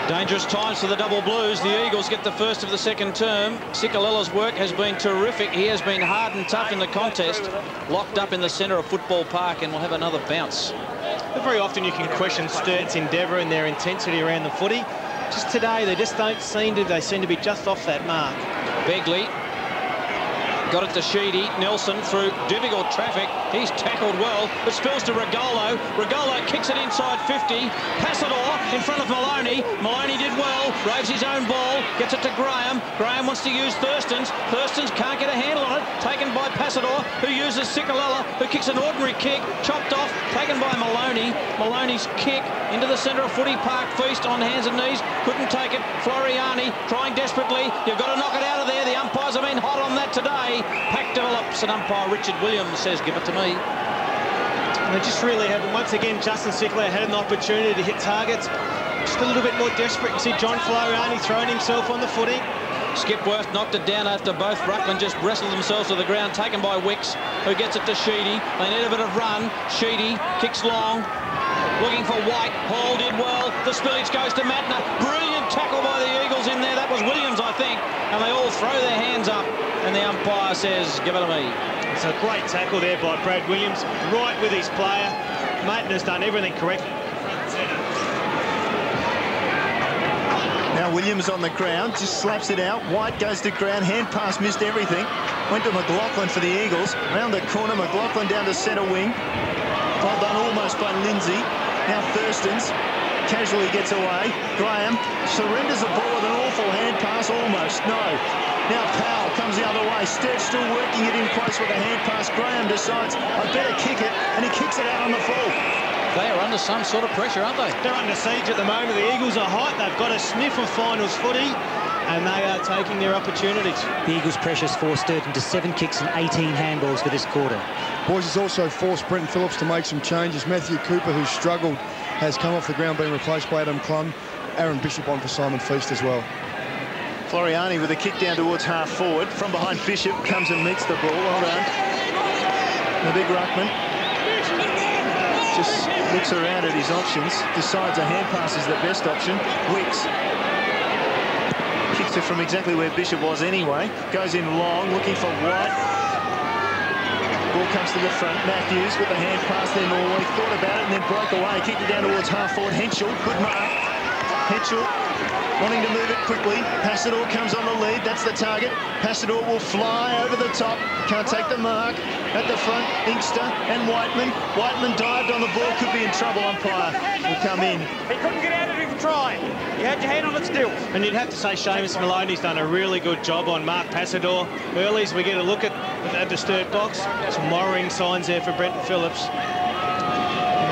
Dangerous times for the Double Blues. The Eagles get the first of the second term. Cicolella's work has been terrific. He has been hard and tough in the contest. Locked up in the centre of Football Park, and will have another bounce. But very often you can question Sturt's endeavour and their intensity around the footy. Just today, they just don't seem to. They seem to be just off that mark. Begley Got it to Sheedy. Nelson through difficult traffic. He's tackled well, but spills to Regolo. Regolo kicks it inside 50. Passador in front of Maloney. Maloney did well. Raves his own ball. Gets it to Graham. Graham wants to use Thurston's. Thurston's can't get a handle on it. Taken by Passador, who uses Sikalella, who kicks an ordinary kick. Chopped off. Taken by Maloney. Maloney's kick into the centre of footy park. Feast on hands and knees. Couldn't take it. Floriani trying desperately. You've got to knock it out of there. The umpires have been hot on that today. Pack develops, and umpire Richard Williams says, give it to me. And they just really haven't. Once again, Justin Sickler had an opportunity to hit targets. Just a little bit more desperate. You see John Floriani throwing himself on the footing. Skipworth knocked it down after both ruckmen just wrestled themselves to the ground, taken by Wicks, who gets it to Sheedy. They need a bit of run. Sheedy kicks long, looking for White. Hall did well. The spillage goes to Matner. Brilliant tackle by the Eagles in there. That was Williams, I think. And they all throw their hands up, and the umpire says, give it to me. It's a great tackle there by Brad Williams, right with his player. Matner's done everything correctly. Now Williams on the ground, just slaps it out. White goes to ground, hand pass, missed everything. Went to McLaughlin for the Eagles. Round the corner, McLaughlin down to centre wing. Well done almost by Lindsay. Now Thurston's casually gets away. Graham surrenders the ball with an awful hand pass, almost. No. Now Powell comes the other way. Sturt still working it in close with a hand pass. Graham decides, I better kick it, and he kicks it out on the full. They are under some sort of pressure, aren't they? They're under siege at the moment. The Eagles are hot. They've got a sniff of finals footy, and they are taking their opportunities. The Eagles' pressures forced Sturt into 7 kicks and 18 handballs for this quarter. Boys has also forced Brenton Phillips to make some changes. Matthew Cooper, who struggled, has come off the ground, being replaced by Adam Clun. Aaron Bishop on for Simon Feast as well. Floriani with a kick down towards half forward. From behind, Bishop comes and meets the ball. Well done. The big ruckman just looks around at his options, decides a hand pass is the best option. Wicks kicks it from exactly where Bishop was anyway. Goes in long, looking for White. Ball comes to the front. Matthews with the hand pass there. Norway thought about it and then broke away. Kicked it down towards half forward. Henschel, good mark. Henschel wanting to move it quickly. Passador comes on the lead. That's the target. Passador will fly over the top. Can't take the mark. At the front, Inkster and Whiteman. Whiteman dived on the ball. Could be in trouble. Umpire will come in. He couldn't get out of it if he tried. You had your hand on it still. And you'd have to say Seamus Maloney's done a really good job on Mark Passador. Early as we get a look at the Sturt box, some worrying signs there for Brenton Phillips.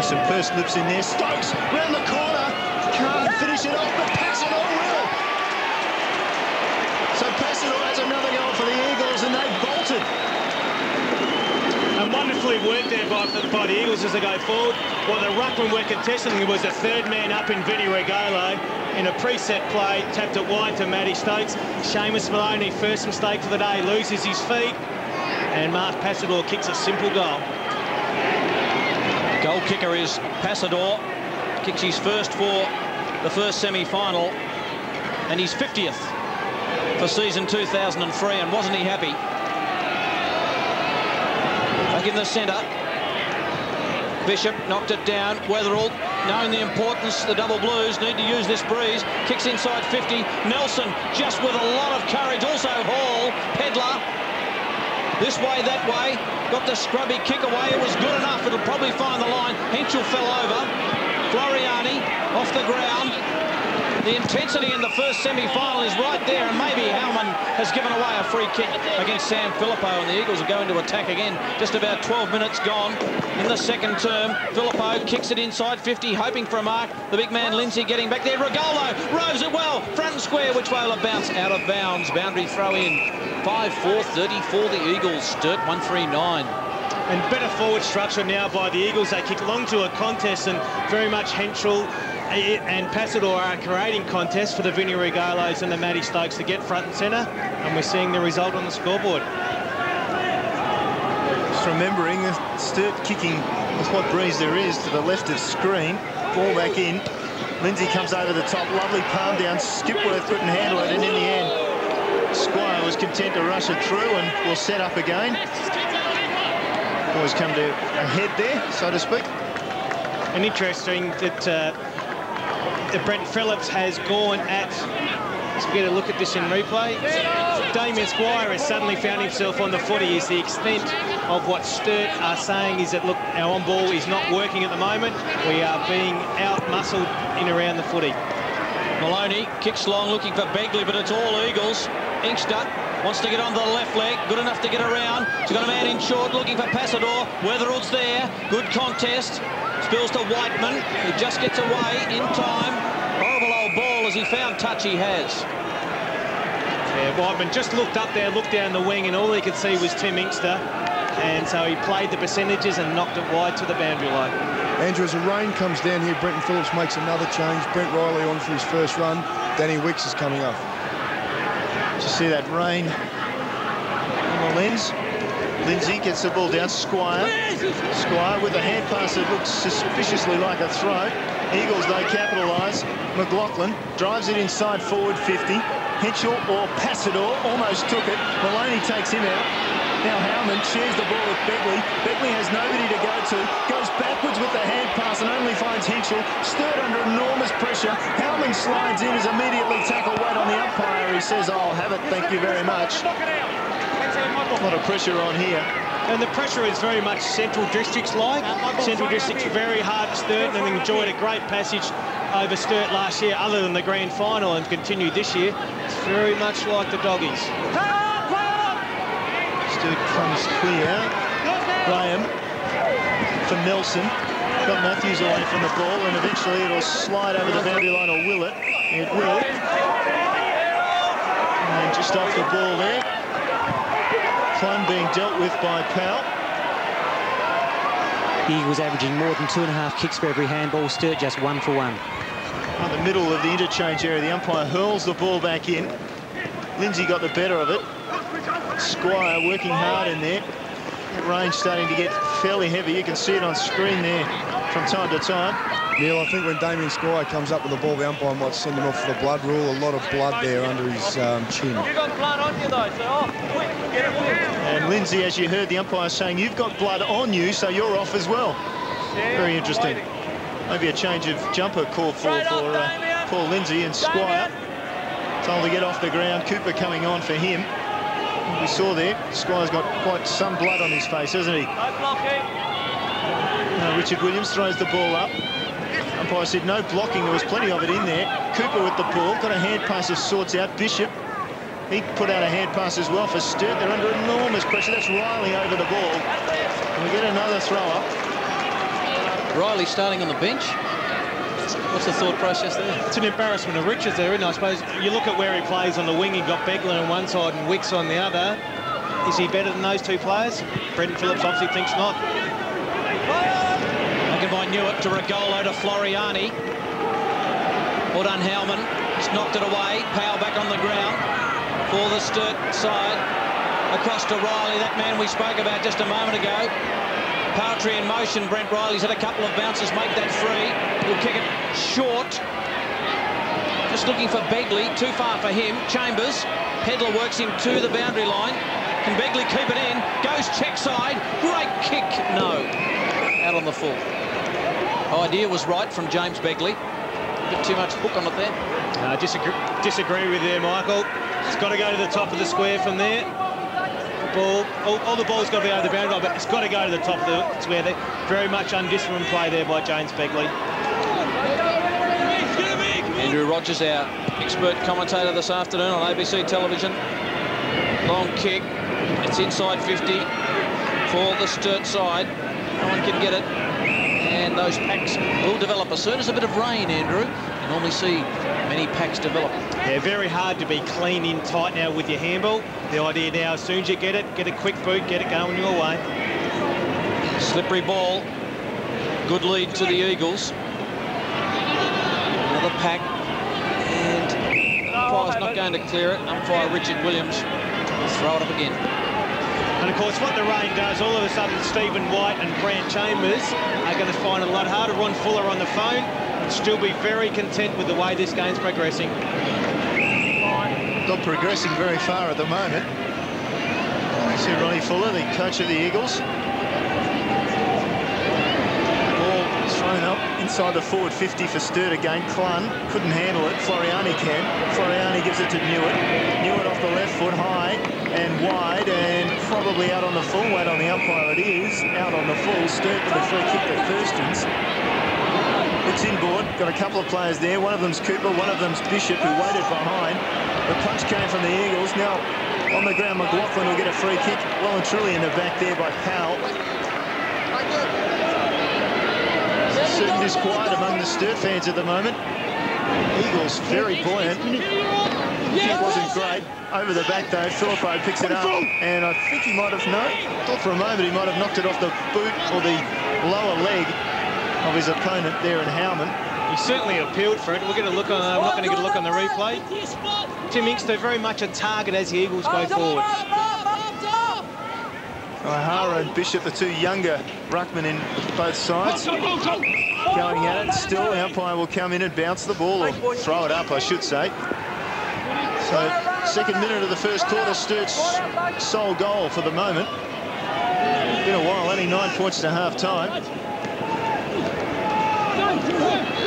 Some pursed lips in there. Stokes round the corner. Can't finish it off, but Passador will. So Passador has another goal for the Eagles, and they've bolted. And wonderfully worked there by the Eagles as they go forward. While the ruckman were contesting, there was a third man up in Vinny Regolo in a preset play, tapped it wide to Matty Stokes. Seamus Maloney, first mistake for the day, loses his feet, and Mark Passador kicks a simple goal. Goal kicker is Passador. Kicks his first for the first semi-final, and he's 50th for season 2003, and wasn't he happy? Back in the centre. Bishop knocked it down. Weatherall, knowing the importance, the double blues need to use this breeze. Kicks inside 50. Nelson just with a lot of courage. Also Hall, Pedlar. This way, that way. Got the scrubby kick away. It was good enough. It'll probably find the line. Henschel fell over. Floriani off the ground. The intensity in the first semi-final is right there, and maybe Howman has given away a free kick against Sam Filippo, and the Eagles are going to attack again. Just about 12 minutes gone in the second term. Filippo kicks it inside 50, hoping for a mark. The big man Lindsay getting back there. Regolo rows it well, front and square. Which way will it bounce? Out of bounds. Boundary throw in. 5-4-30 for the Eagles. Sturt 139. And better forward structure now by the Eagles. They kick long to a contest, and very much Henschel and Passador are creating contests for the Vinny Regolos and the Matty Stokes to get front and centre, and we're seeing the result on the scoreboard. Just remembering the Sturt kicking with what breeze there is to the left of screen. Ball back in. Lindsay comes over the top. Lovely palm down. Skipworth couldn't handle it, and in the end, Squire was content to rush it through and will set up again. Boys come to a head there, so to speak. And interesting that Brent Phillips has gone at As we get a look at this in replay, Damien Squire has suddenly found himself on the footy. Is the extent of what Sturt are saying is that, look, our on-ball is not working at the moment. We are being out-muscled in around the footy. Maloney kicks long, looking for Begley, but it's all Eagles. Inkster wants to get onto the left leg, good enough to get around. He's got a man in short, looking for Passador. Weatherall's there, good contest. Spills to Whiteman, who just gets away in time. Horrible old ball, as he found touch, he has. Yeah, Whiteman just looked up there, looked down the wing, and all he could see was Tim Inkster. And so he played the percentages and knocked it wide to the boundary line. Andrew, as the rain comes down here, Brenton Phillips makes another change. Brent Riley on for his first run. Danny Wicks is coming off. Just see that rain on the lens. Lindsay gets the ball down. Squire with a hand pass that looks suspiciously like a throw. Eagles, though, capitalise. McLaughlin drives it inside forward 50. Henschel or Passador almost took it. Maloney takes him out. Now Howman shares the ball with Begley. Begley has nobody to go to. Goes backwards with the hand pass and only finds Henschel. Sturt under enormous pressure. Howman slides in, is immediately tackled wait on the umpire. He says, I'll have it, thank you very much. A lot of pressure on here. And the pressure is very much Central District's like. Central District's very hard to Sturt and enjoyed a great passage over Sturt last year, other than the grand final, and continued this year. It's very much like the Doggies. Sturt comes clear. Graham for Nelson. Got Matthews away from the ball, and eventually it'll slide over the boundary line, or will it? It will. And just off the ball there. Clun being dealt with by Powell. The Eagles averaging more than 2.5 kicks for every handball. Sturt just 1 for 1. On the middle of the interchange area, the umpire hurls the ball back in. Lindsay got the better of it. Squire working hard in there. The rain starting to get fairly heavy. You can see it on screen there from time to time. Neil, I think when Damien Squire comes up with the ball, the umpire might send him off for the blood rule. A lot of blood there under his chin. You got blood on you though, so quick, get it quick. And Lindsay, as you heard the umpire saying, you've got blood on you, so you're off as well. Very interesting. Maybe a change of jumper call for Paul Lindsay, and Squire told to get off the ground. Cooper coming on for him. We saw there, Squire's got quite some blood on his face, hasn't he? Richard Williams throws the ball up. Umpire said no blocking, there was plenty of it in there. Cooper with the ball, got a hand pass of sorts out. Bishop, he put out a hand pass as well for Sturt. They're under enormous pressure. That's Riley over the ball. And we get another throw up. Riley starting on the bench. What's the thought process there? It's an embarrassment of riches there, isn't it? I suppose you look at where he plays on the wing. You've got Begley on one side and Wicks on the other. Is he better than those two players? Brenton Phillips obviously thinks not. Taken by Newitt to Regolo to Floriani. Well done, Howman. He's knocked it away. Powell back on the ground for the Sturt side. Across to Riley, that man we spoke about just a moment ago. Poetry in motion. Brent Riley's had a couple of bounces, make that free. He'll kick it short. Just looking for Begley, too far for him. Chambers, Pedler works him to the boundary line. Can Begley keep it in? Goes check side, great kick, no. Out on the full. Idea was right from James Begley. A bit too much hook on it there. Disagree with you, Michael. It's got to go to the top of the square from there. Ball, all the ball's got to be over the boundary line, but it's got to go to the top of the square there. Very much undisciplined play there by James Begley. Andrew Rogers, our expert commentator this afternoon on ABC television. Long kick. It's inside 50 for the Sturt side. No one can get it. And those packs will develop as soon as a bit of rain, Andrew. You normally see many packs develop. Yeah, very hard to be clean in tight now with your handball. The idea now, as soon as you get a quick boot, get it going your way. Slippery ball. Good lead to the Eagles. Another pack. And umpire's not going to clear it. Umpire Richard Williams will throw it up again. And of course, what the rain does, all of a sudden Stephen White and Brant Chambers are going to find it a lot harder. Ron Fuller on the phone, and still be very content with the way this game's progressing. Not progressing very far at the moment. See Ronnie Fuller, the coach of the Eagles. Ball is Thrown up inside the forward 50 for Sturt again. Clun couldn't handle it. Floriani can. Floriani gives it to Newitt. Newitt off the left foot, high and wide, and probably out on the full. Wait on the umpire, it is out on the full. Sturt with a free kick to Thurstons. It's inboard. Got a couple of players there. One of them's Cooper, one of them's Bishop, who waited behind. The punch came from the Eagles. Now on the ground, McLaughlin will get a free kick. Well and truly in the back there by Powell. Certain disquiet among the Sturt fans at the moment. Eagles very buoyant. The kick wasn't great. Over the back though, Philippou picks it up, and I think he might have thought for a moment he might have knocked it off the boot or the lower leg of his opponent there in Howman. He certainly appealed for it. We're going to look on. I'm not going to get a look on the replay. Tim Inkster very much a target as the Eagles go forward. O'Hara and Bishop, the two younger ruckmen in both sides, going at it. Still, the umpire will come in and bounce the ball, or throw it up, I should say. So, second minute of the first quarter, Sturt's sole goal for the moment. Been a while, only 9 points to half-time.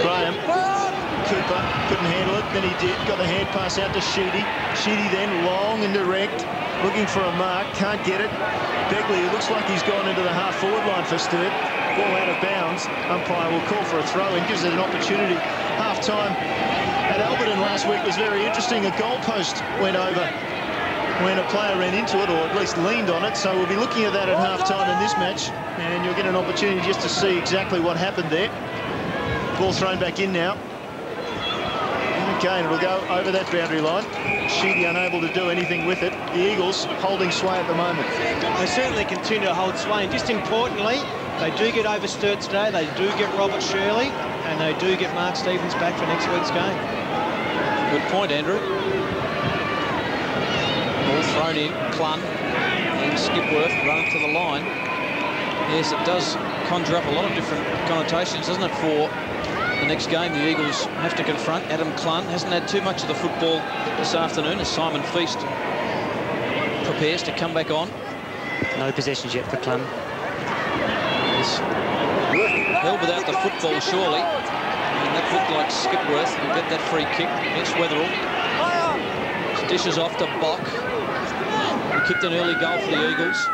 Graham, Cooper couldn't handle it, then he did. Got the hand pass out to Sheedy. Sheedy then long and direct, looking for a mark, can't get it. Begley, it looks like he's gone into the half-forward line for Sturt. Ball out of bounds. Umpire will call for a throw-in, gives it an opportunity. Half-time at Alberton last week was very interesting. A goalpost went over when a player ran into it, or at least leaned on it. So we'll be looking at that at half-time in this match, and you'll get an opportunity just to see exactly what happened there. Ball thrown back in now. Again, it'll go over that boundary line. Sheedy unable to do anything with it. The Eagles holding sway at the moment. They certainly continue to hold sway, and just importantly, they do get over Sturt today. They do get Robert Shirley, and they do get Mark Stevens back for next week's game. Good point, Andrew. Ball thrown in, Clun and Skipworth run to the line. Yes, it does conjure up a lot of different connotations, doesn't it, for the next game the Eagles have to confront. Adam Clun hasn't had too much of the football this afternoon as Simon Feast prepares to come back on. No possessions yet for Clun. He's held without the football, surely. And that looked like Skipworth will get that free kick against Wetherill. Dishes off to Bock, who kicked an early goal for the Eagles.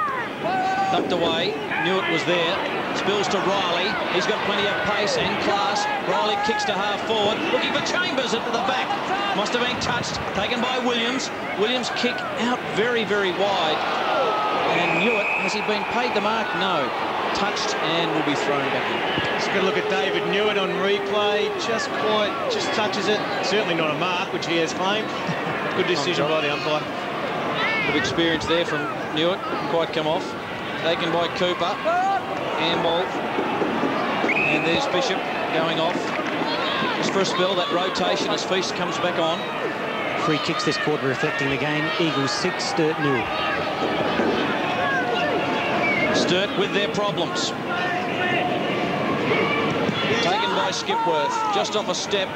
Ducked away, Newitt was there. Spills to Riley. He's got plenty of pace and class. Riley kicks to half forward, looking for Chambers at the back. Must have been touched, taken by Williams. Williams kick out very, very wide. And Newitt, has he been paid the mark? No. Touched and will be thrown back in. Just got to look at David Newitt on replay. Just touches it. Certainly not a mark, which he has claimed. Good decision by the umpire. Good experience there from Newitt. Didn't quite come off. Taken by Cooper. Handball. And there's Bishop going off. Just for a spell, that rotation as Feast comes back on. Free kicks this quarter reflecting the game. Eagles 6, Sturt 0. Sturt with their problems. Taken by Skipworth, just off a step.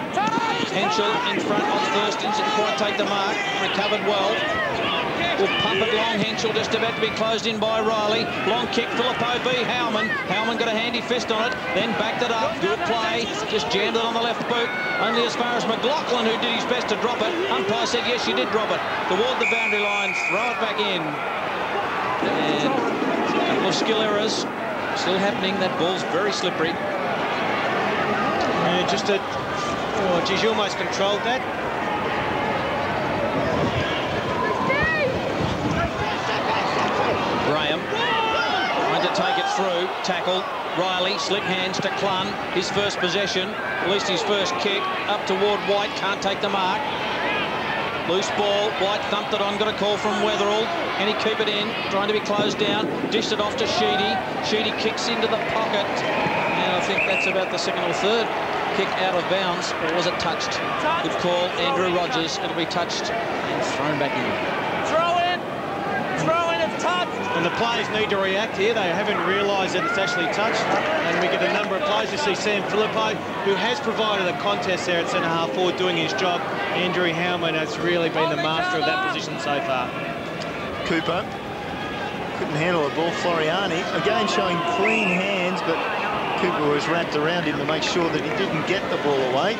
Henschel in front of Thurstons, didn't quite take the mark, recovered well. Will pump it long, Henschel just about to be closed in by Riley. Long kick, Philippou v Howman. Howman got a handy fist on it, then backed it up. Good play, just jammed it on the left boot. Only as far as McLaughlin, who did his best to drop it. Umpire said yes, she did drop it. Toward the boundary line, throw it back in. And a couple of skill errors still happening. That ball's very slippery. Yeah, just a... Oh, geez, you almost controlled that. Graham trying to take it through. Tackle. Riley, slick hands to Clun. His first possession, at least his first kick. Up toward White, can't take the mark. Loose ball, White thumped it on, got a call from Wetherill. Can he keep it in? Trying to be closed down. Dished it off to Sheedy. Sheedy kicks into the pocket. And I think that's about the second or third kick out of bounds. Or was it touched? Good call, Andrew Rogers. It'll be touched and thrown back in. Throw in, it's touched. And the players need to react here. They haven't realised that it's actually touched. And we get a number of players. You see Sam Philippou, who has provided a contest there at centre-half forward doing his job. Andrew Howman has really been the master of that position so far. Cooper couldn't handle the ball. Floriani, again showing clean hands, but Cooper was wrapped around him to make sure that he didn't get the ball away.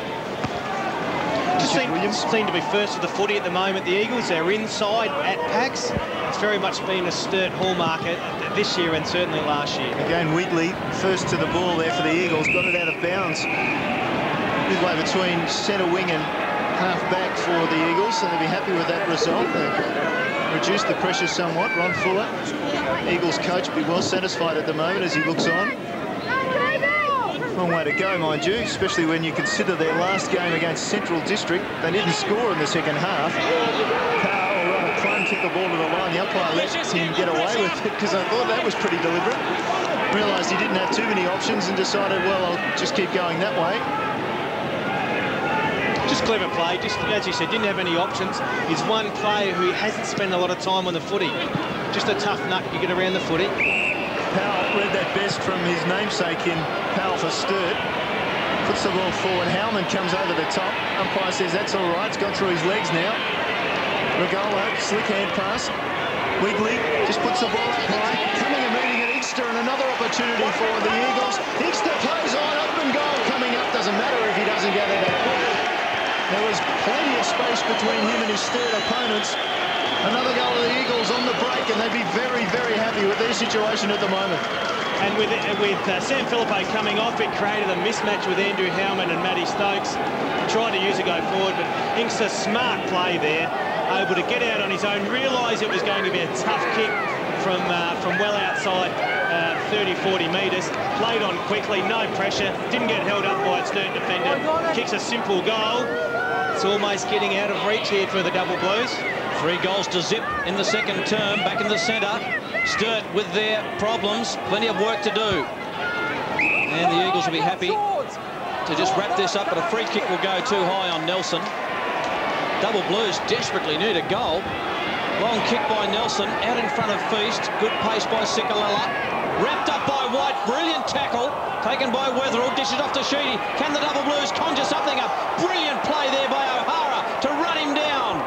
Just seem to be first with the footy at the moment. The Eagles, they're inside at packs. It's very much been a Sturt hallmark this year and certainly last year. Again, Wheatley first to the ball there for the Eagles, got it out of bounds. Midway between centre wing and half-back for the Eagles, so they'll be happy with that result. They've reduced the pressure somewhat. Ron Fuller, Eagles coach, will be well satisfied at the moment as he looks on. Long way to go, mind you, especially when you consider their last game against Central District. They didn't score in the second half. Powell, or rather Clun, took the ball to the line. The umpire let him get away with it because I thought that was pretty deliberate. Realised he didn't have too many options and decided, well, I'll just keep going that way. Just clever play, just as you said, didn't have any options. He's one player who hasn't spent a lot of time on the footy. Just a tough nut to get around the footy. Powell read that best from his namesake in Powell for Sturt. Puts the ball forward. Howman comes over the top. Umpire says that's all right. It's gone through his legs now. Regola, slick hand pass. Wheatley just puts the ball high. Coming and meeting at Inkster, and another opportunity for the Eagles. Inkster plays on, open goal coming up. Doesn't matter if he doesn't gather that ball. There was plenty of space between him and his Sturt opponents. Another goal of the Eagles on the break, and they'd be very, very happy with their situation at the moment. And with Sam Philippe coming off, it created a mismatch with Andrew Howman and Matty Stokes. Tried to use it go forward, but Inkster, smart play there, able to get out on his own, realise it was going to be a tough kick from well outside 30-40 metres. Played on quickly, no pressure, didn't get held up by a Sturt defender. Kicks a simple goal. It's almost getting out of reach here for the Double Blues. 3 goals to zip in the second term, back in the centre. Sturt with their problems, plenty of work to do. And the Eagles will be happy to just wrap this up, but a free kick will go too high on Nelson. Double Blues desperately need a goal. Long kick by Nelson, out in front of Feast. Good pace by Sikalala. Wrapped up by White, brilliant tackle. Taken by Wetherell, dishes off to Sheedy. Can the Double Blues conjure something up? Brilliant play there by O'Hara to run him down.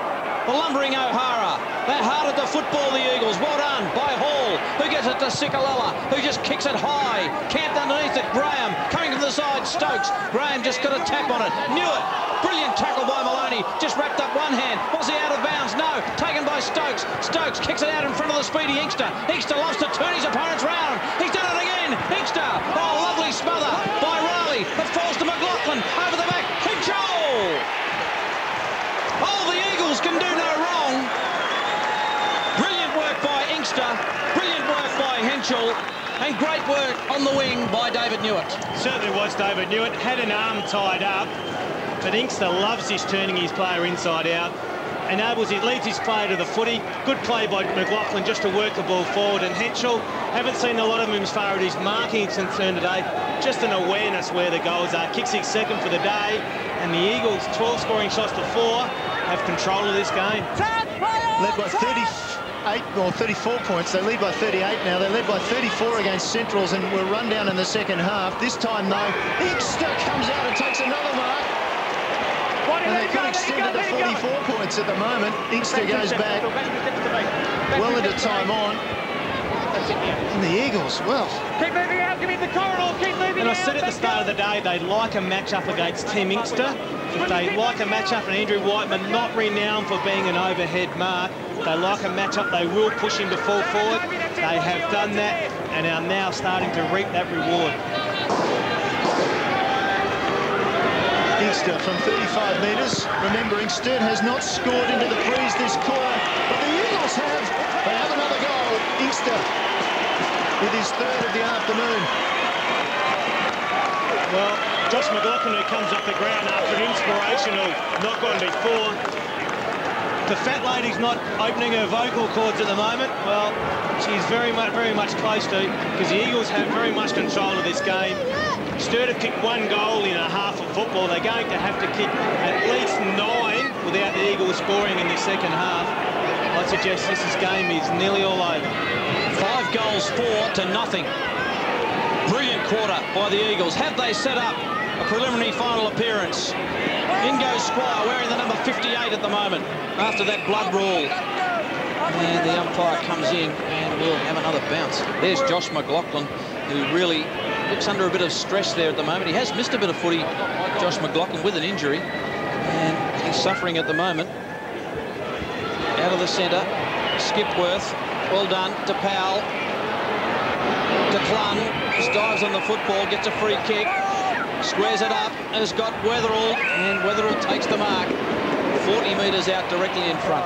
The lumbering O'Hara. They're hard at the football, the Eagles. Well done by Hall, who gets it to Sikalala, who just kicks it high. Camped underneath it, Graham. Coming to the side, Stokes. Graham just got a tap on it. Knew it. Brilliant tackle by Maloney. Just wrapped up one hand. Was he out of bounds? No. Taken by Stokes. Stokes kicks it out in front of the speedy Inkster. Inkster loves to turn his opponents round. He's done it again. Inkster. Oh, lovely smother by Riley. It falls to McLaughlin. Over the back. Hinchell. Oh, the Eagles can do no wrong. Brilliant work by Inkster. Brilliant work by Henschel. And great work on the wing by David Newitt. Certainly was David Newitt. Had an arm tied up. But Inkster loves his turning his player inside out. Leads his player to the footy. Good play by McLaughlin just to work the ball forward. And Henschel, haven't seen a lot of him as far as his marking is concerned today. Just an awareness where the goals are. Kicks his second for the day. And the Eagles, 12 scoring shots to 4, have control of this game. Led by 38 or 34 points. They lead by 38 now. They led by 34 against Centrals and were run down in the second half. This time, though, Inkster comes out and takes another mark. And they could extend it to 44 points at the moment. Inkster goes back well into time on. And the Eagles, well... Keep moving out, give me the corridor, keep moving out. And I said at the start of the day, they'd like a match-up against Team Inkster. If they like a match-up, and Andrew Whiteman, not renowned for being an overhead mark, they like a match-up, they will push him to fall forward. They have done that and are now starting to reap that reward. Inkster from 35 metres. Remembering, Sturt has not scored into the breeze this quarter, but the Eagles have. They have another goal. Inkster with his third of the afternoon. Well, Josh McLaughlin, who comes up the ground after an inspirational knock on before. The fat lady's not opening her vocal cords at the moment. Well, she's very much close to, because the Eagles have very much control of this game. Sturt have kicked 1 goal in a half of football. They're going to have to kick at least 9 without the Eagles scoring in the second half. I suggest this game is nearly all over. 5 goals, 4-0. Brilliant quarter by the Eagles. Have they set up a preliminary final appearance? In goes Squire, wearing the number 58 at the moment, after that blood rule. And the umpire comes in and will have another bounce. There's Josh McLaughlin, who really looks under a bit of stress there at the moment. He has missed a bit of footy, Josh McLaughlin, with an injury, and he's suffering at the moment. Out of the centre, Skipworth, well done to Powell, to Clun, just dives on the football, gets a free kick, squares it up, has got Weatherall, and Weatherall takes the mark. 40 metres out directly in front.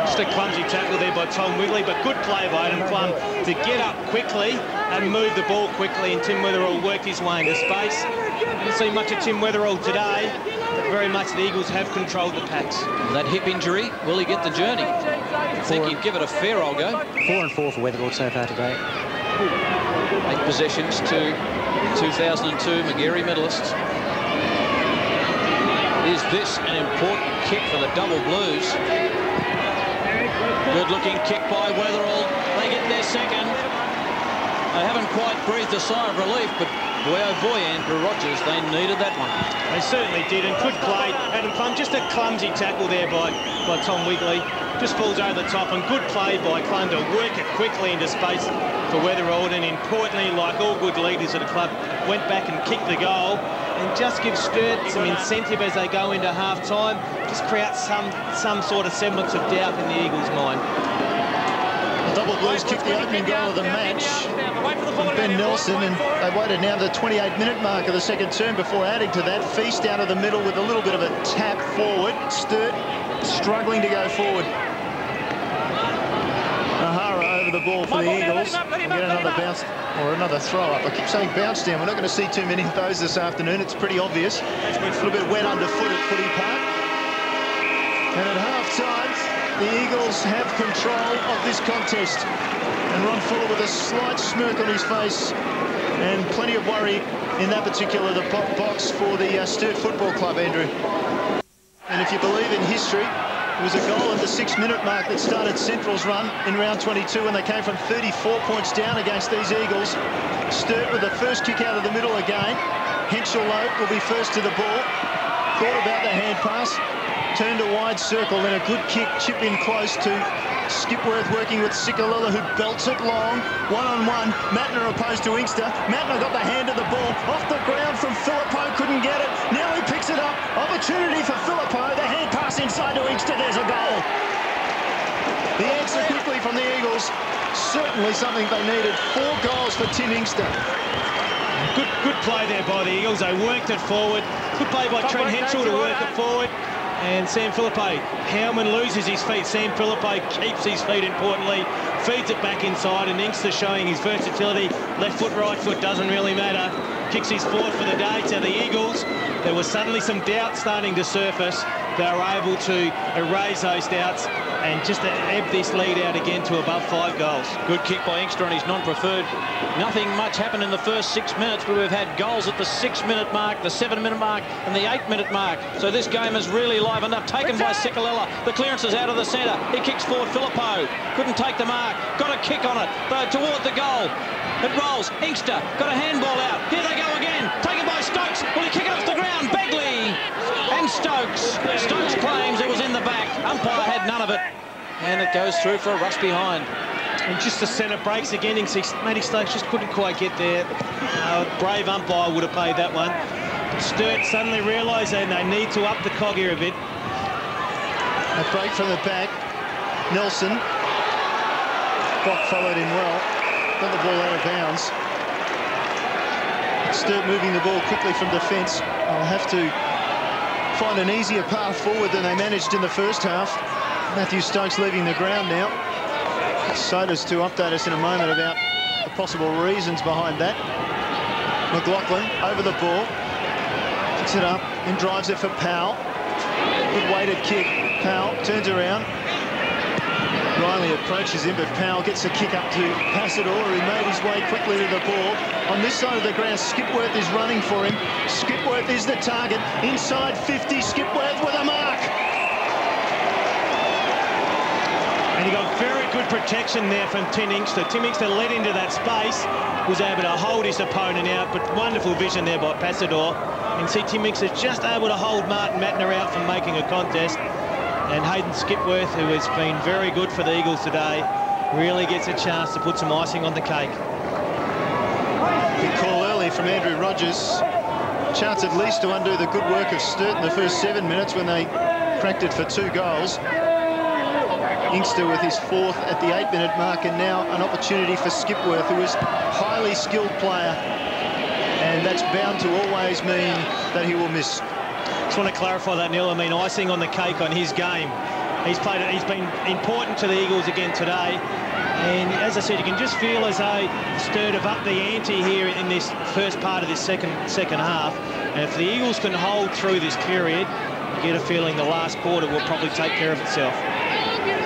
Just a clumsy tackle there by Tom Wigley, but good play by Adam Clun to get up quickly and move the ball quickly, and Tim Weatherall worked his way into space. Didn't see much of Tim Weatherall today, but very much the Eagles have controlled the packs. That hip injury, will he get the journey? I think he'd give it a fair old go. 4 and 4 for Weatherall so far today. 8 possessions to 2002 Magarey medalists. Is this an important kick for the double blues? Good-looking kick by Weatherall. They get their second. They haven't quite breathed a sigh of relief, but boy, oh boy, Andrew Rogers, they needed that one. They certainly did, and good play. Adam Clun, just a clumsy tackle there by Tom Wigley. Just falls over the top, and good play by Clun to work it quickly into space for Weatherall, and importantly, like all good leaders at the club, went back and kicked the goal, and just gives Sturt some incentive as they go into half-time, just create some sort of semblance of doubt in the Eagles' mind. The Double Blues kicked the opening goal of the match from Ben Nelson, and they waited now the 28-minute mark of the second term before adding to that. Feast out of the middle with a little bit of a tap forward. Sturt struggling to go forward. O'Hara over the ball for the Eagles. We'll get another bounce or another throw up. I keep saying bounce down. We're not going to see too many of those this afternoon. It's pretty obvious. A little bit wet underfoot at Footy Park. And at half-time, the Eagles have control of this contest. And Ron Fuller with a slight smirk on his face and plenty of worry in that particular box for the Sturt Football Club, Andrew. And if you believe in history, it was a goal at the 6-minute mark that started Central's run in round 22 when they came from 34 points down against these Eagles. Sturt with the first kick out of the middle again. Henschel will be first to the ball. Thought about the hand pass. Turned a wide circle, then a good kick, chip in close to Skipworth working with Sikalella, who belts it long. One-on-one, Mattner opposed to Inkster. Mattner got the hand of the ball off the ground from Phillippo, couldn't get it. Now he picks it up. Opportunity for Phillippo. The hand pass inside to Inkster. There's a goal. The answer quickly from the Eagles. Certainly something they needed. 4 goals for Tim Inkster. Good play there by the Eagles. They worked it forward. Good play by Trent Henschel to work it forward. And Sam Philippe, Howman loses his feet. Sam Philippe keeps his feet, importantly, feeds it back inside, and Inkster showing his versatility. Left foot, right foot, doesn't really matter. Kicks his fourth for the day. So the Eagles, there was suddenly some doubt starting to surface. They were able to erase those doubts and just to ebb this lead out again to above 5 goals. Good kick by Inkster on his non-preferred. Nothing much happened in the first 6 minutes, but we've had goals at the 6-minute mark, the 7-minute mark, and the 8-minute mark. So this game is really livened up. Taken by Sikalella. The clearance is out of the centre. He kicks forward. Phillippo couldn't take the mark. Got a kick on it, though, toward the goal. It rolls. Inkster got a handball out. Here they go again. Taken by Stokes. Will he kick it off the ground? Begley and Stokes. Stokes claims it was in the back. Umpire had none of it. And it goes through for a rush behind. And just the centre breaks again. You can see Matty Stokes just couldn't quite get there. Brave umpire would have paid that one. But Sturt suddenly realised they need to up the cog here a bit. A break from the back. Nelson. Brock followed him well. Got the ball out of bounds. Sturt moving the ball quickly from defence. I'll have to find an easier path forward than they managed in the first half. Matthew Stokes leaving the ground now. Sodas to update us in a moment about the possible reasons behind that. McLaughlin over the ball. Picks it up and drives it for Powell. Good weighted kick. Powell turns around. Riley approaches him, but Powell gets a kick up to Passador, who made his way quickly to the ball. On this side of the ground, Skipworth is running for him. Skipworth is the target. Inside 50, Skipworth with a mark. And he got very good protection there from Tim Inkster. Tim Inkster led into that space, was able to hold his opponent out, but wonderful vision there by Passador. And see Tim Inkster just able to hold Martin Mattner out from making a contest. And Hayden Skipworth, who has been very good for the Eagles today, really gets a chance to put some icing on the cake. Big call early volley from Andrew Rogers. Chance at least to undo the good work of Sturt in the first 7 minutes when they cracked it for 2 goals. Inkster with his 4th at the 8-minute mark, and now an opportunity for Skipworth, who is a highly skilled player, and that's bound to always mean that he will miss. Just want to clarify that, Neil. I mean, icing on the cake on his game. He's been important to the Eagles again today, and as I said, you can just feel as though Sturt have upped the ante here in this first part of this second half, and if the Eagles can hold through this period, you get a feeling the last quarter will probably take care of itself.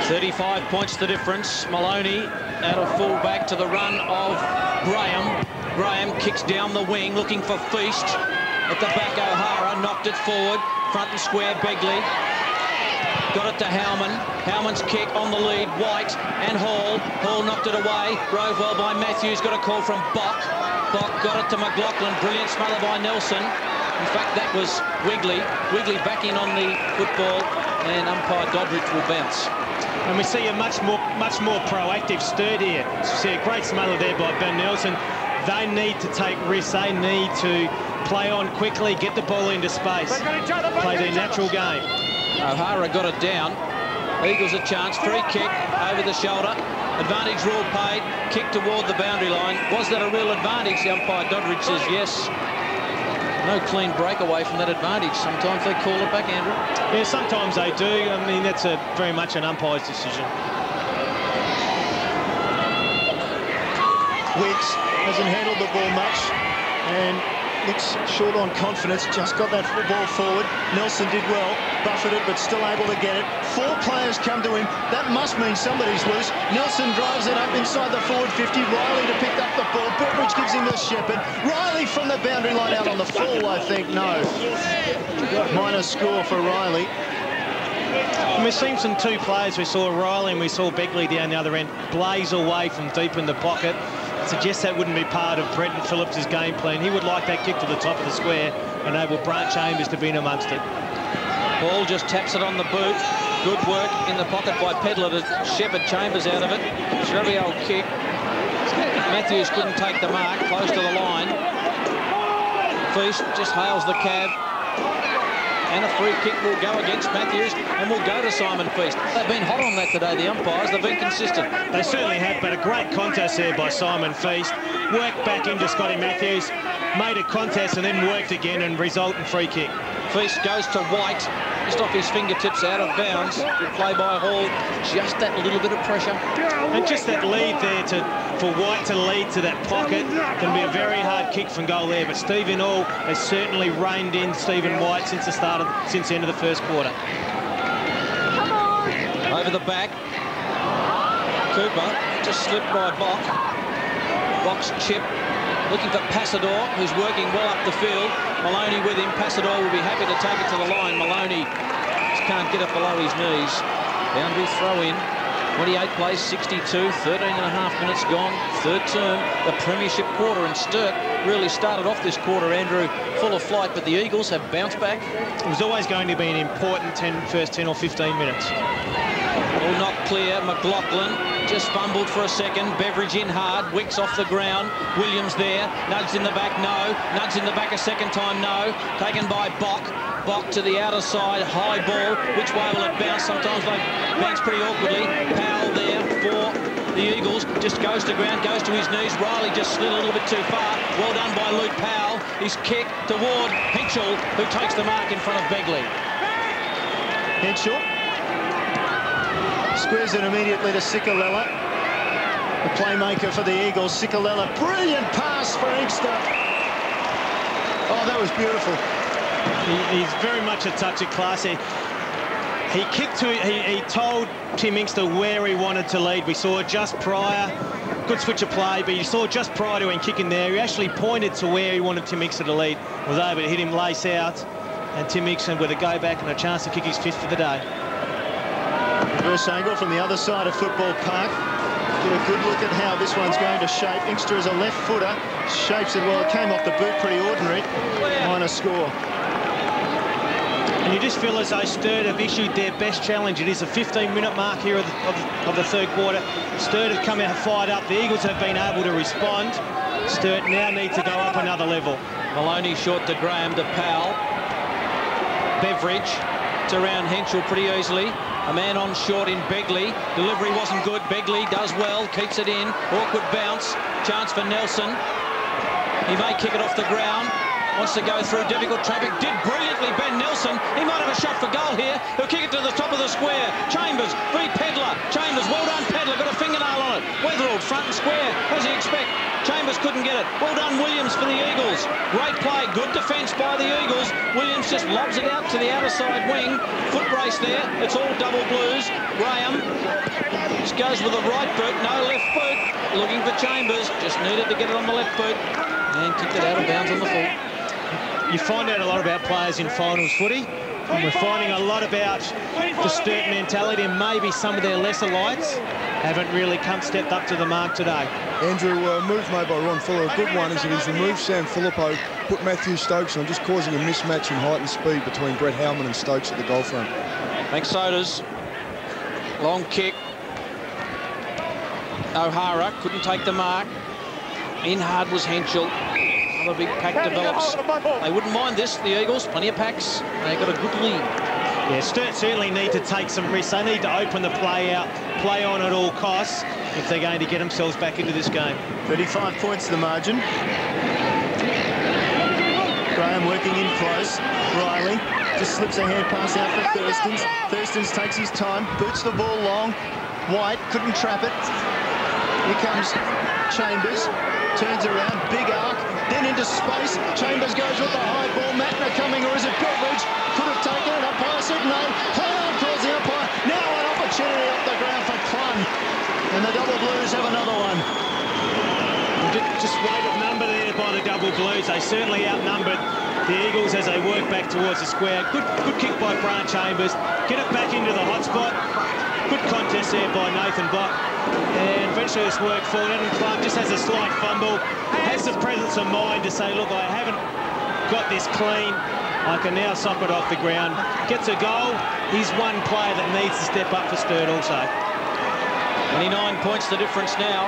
35 points the difference. Maloney out of full-back to the run of Graham. Graham kicks down the wing, looking for Feast. At the back, O'Hara knocked it forward. Front and square, Begley. Got it to Howman. Howman's kick on the lead. White and Hall. Hall knocked it away. Rove well by Matthews. Got a call from Bock. Bock got it to McLaughlin. Brilliant smother by Nelson. In fact, that was Wigley. Wigley back in on the football, and umpire Doddridge will bounce. And we see a much more proactive Sturt here. See a great smother there by Ben Nelson. They need to take risks. They need to play on quickly, get the ball into space, play their natural game. O'Hara got it down. Eagles a chance. Free kick over the shoulder. Advantage rule paid. Kick toward the boundary line. Was that a real advantage? The umpire Doddridge says yes. No clean breakaway from that advantage. Sometimes they call it back, Andrew. Yeah, sometimes they do. I mean, that's very much an umpire's decision. Wiggs hasn't handled the ball much and looks short on confidence. Just got that ball forward. Nelson did well, buffered it, but still able to get it. 4 players come to him. That must mean somebody's loose. Nelson drives it up inside the forward 50. Riley to pick up the ball. Beveridge gives him to Shepherd. Riley from the boundary line out on the full, I think. No. Minor score for Riley. And we've seen some 2 players. We saw Riley and we saw Begley down the other end blaze away from deep in the pocket. I suggest that wouldn't be part of Brenton Phillips' game plan. He would like that kick to the top of the square and enable Brant Chambers to be in amongst it. Ball just taps it on the boot. Good work in the pocket by Pedler to shepherd Chambers out of it. Scrubby old kick. Matthews couldn't take the mark, close to the line. Feast just hails the cab. And a free kick will go against Matthews and will go to Simon Feast. They've been hot on that today, the umpires. They've been consistent. They certainly have, but a great contest there by Simon Feast. Worked back into Scotty Matthews, made a contest and then worked again and result in free kick. Feast goes to White, just off his fingertips, out of bounds. Good play by Hall, just that little bit of pressure. And just that lead there for White to lead to that pocket can be a very hard kick from goal there. But Stephen Hall has certainly reined in Stephen White since the end of the first quarter. Over the back, Cooper just slipped by Bock. Bock's chip. Looking for Passador, who's working well up the field. Maloney with him. Passador will be happy to take it to the line. Maloney just can't get it below his knees. Boundary throw in. 28 plays, 62, 13 and a half minutes gone. Third term, the premiership quarter, and Sturt really started off this quarter, Andrew, full of flight, but the Eagles have bounced back. It was always going to be an important first 10 or 15 minutes. All not clear. McLaughlin just fumbled for a second. Beveridge in hard. Wicks off the ground. Williams there. Nudged in the back, no. Nudged in the back a second time, no. Taken by Bock. Bock to the outer side. High ball. Which way will it bounce? Sometimes they bounce pretty awkwardly. Powell there for the Eagles. Just goes to ground, goes to his knees. Riley just slid a little bit too far. Well done by Luke Powell. His kick toward Henschel, who takes the mark in front of Begley. Henschel squares it immediately to Sikalella, the playmaker for the Eagles. Sikalella, brilliant pass for Inkster. Oh, that was beautiful. He's very much a touch of class here. He told Tim Inkster where he wanted to lead. We saw just prior, good switch of play, but you saw just prior to him kicking there, he actually pointed to where he wanted Tim Inkster to lead. Was able to hit him lace out, and Tim Inkster with a go back and a chance to kick his 5th for the day. Reverse angle from the other side of Football Park. Get a good look at how this one's going to shape. Inkster is a left footer. Shapes it well. It came off the boot, pretty ordinary. Minor score. And you just feel as though Sturt have issued their best challenge. It is a 15-minute mark here of the third quarter. Sturt have come out fired up. The Eagles have been able to respond. Sturt now need to go up another level. Maloney short to Graham, to Powell. Beveridge to round Henschel pretty easily. A man on short in Begley. Delivery wasn't good. Begley does well, keeps it in. Awkward bounce. Chance for Nelson. He may kick it off the ground. Wants to go through difficult traffic. Did brilliantly, Ben Nelson. He might have a shot for goal here. He'll kick it to the top of the square. Chambers v Pedler. Chambers, well done Pedler. Got a fingernail on it. Weatherald, front and square. What does he expect? Chambers couldn't get it. Well done Williams for the Eagles. Great play. Good defence by the Eagles. Williams just lobs it out to the outer side wing. Foot race there. It's all double blues. Graham just goes with the right boot. No left boot. Looking for Chambers. Just needed to get it on the left boot. And kicked it out of bounds on the full. You find out a lot about players in finals footy, and we're finding a lot about the Sturt mentality, and maybe some of their lesser lights haven't really stepped up to the mark today. Andrew, move made by Ron Fuller. A good one is that he's removed Sam Philippo, put Matthew Stokes on, just causing a mismatch in height and speed between Brett Howman and Stokes at the goal front. Thanks, Sodas. Long kick. O'Hara couldn't take the mark. In hard was Henschel. Another big pack develops. They wouldn't mind this, the Eagles. Plenty of packs. They got a good lead. Yeah, Sturt certainly need to take some risks. They need to open the play out, play on at all costs if they're going to get themselves back into this game. 35 points the margin. Graham working in close. Riley just slips a hand pass out for Thurstons. Thurstons takes his time, boots the ball long. White couldn't trap it. Here comes Chambers. Turns around, big arc, then into space. Chambers goes with the high ball. Matner coming, or is it Beveridge? Could have taken it. Umpire said no. Play on, calls the umpire. Now an opportunity off the ground for Clun. And the Double Blues have another one. Just weight of number there by the Double Blues. They certainly outnumbered the Eagles as they work back towards the square. Good kick by Brian Chambers. Get it back into the hot spot. Good contest there by Nathan Block. And eventually it's worked forward. Adam Clark just has a slight fumble. Has the presence of mind to say, look, I haven't got this clean. I can now sock it off the ground. Gets a goal. He's one player that needs to step up for Sturt also. 29 points the difference now.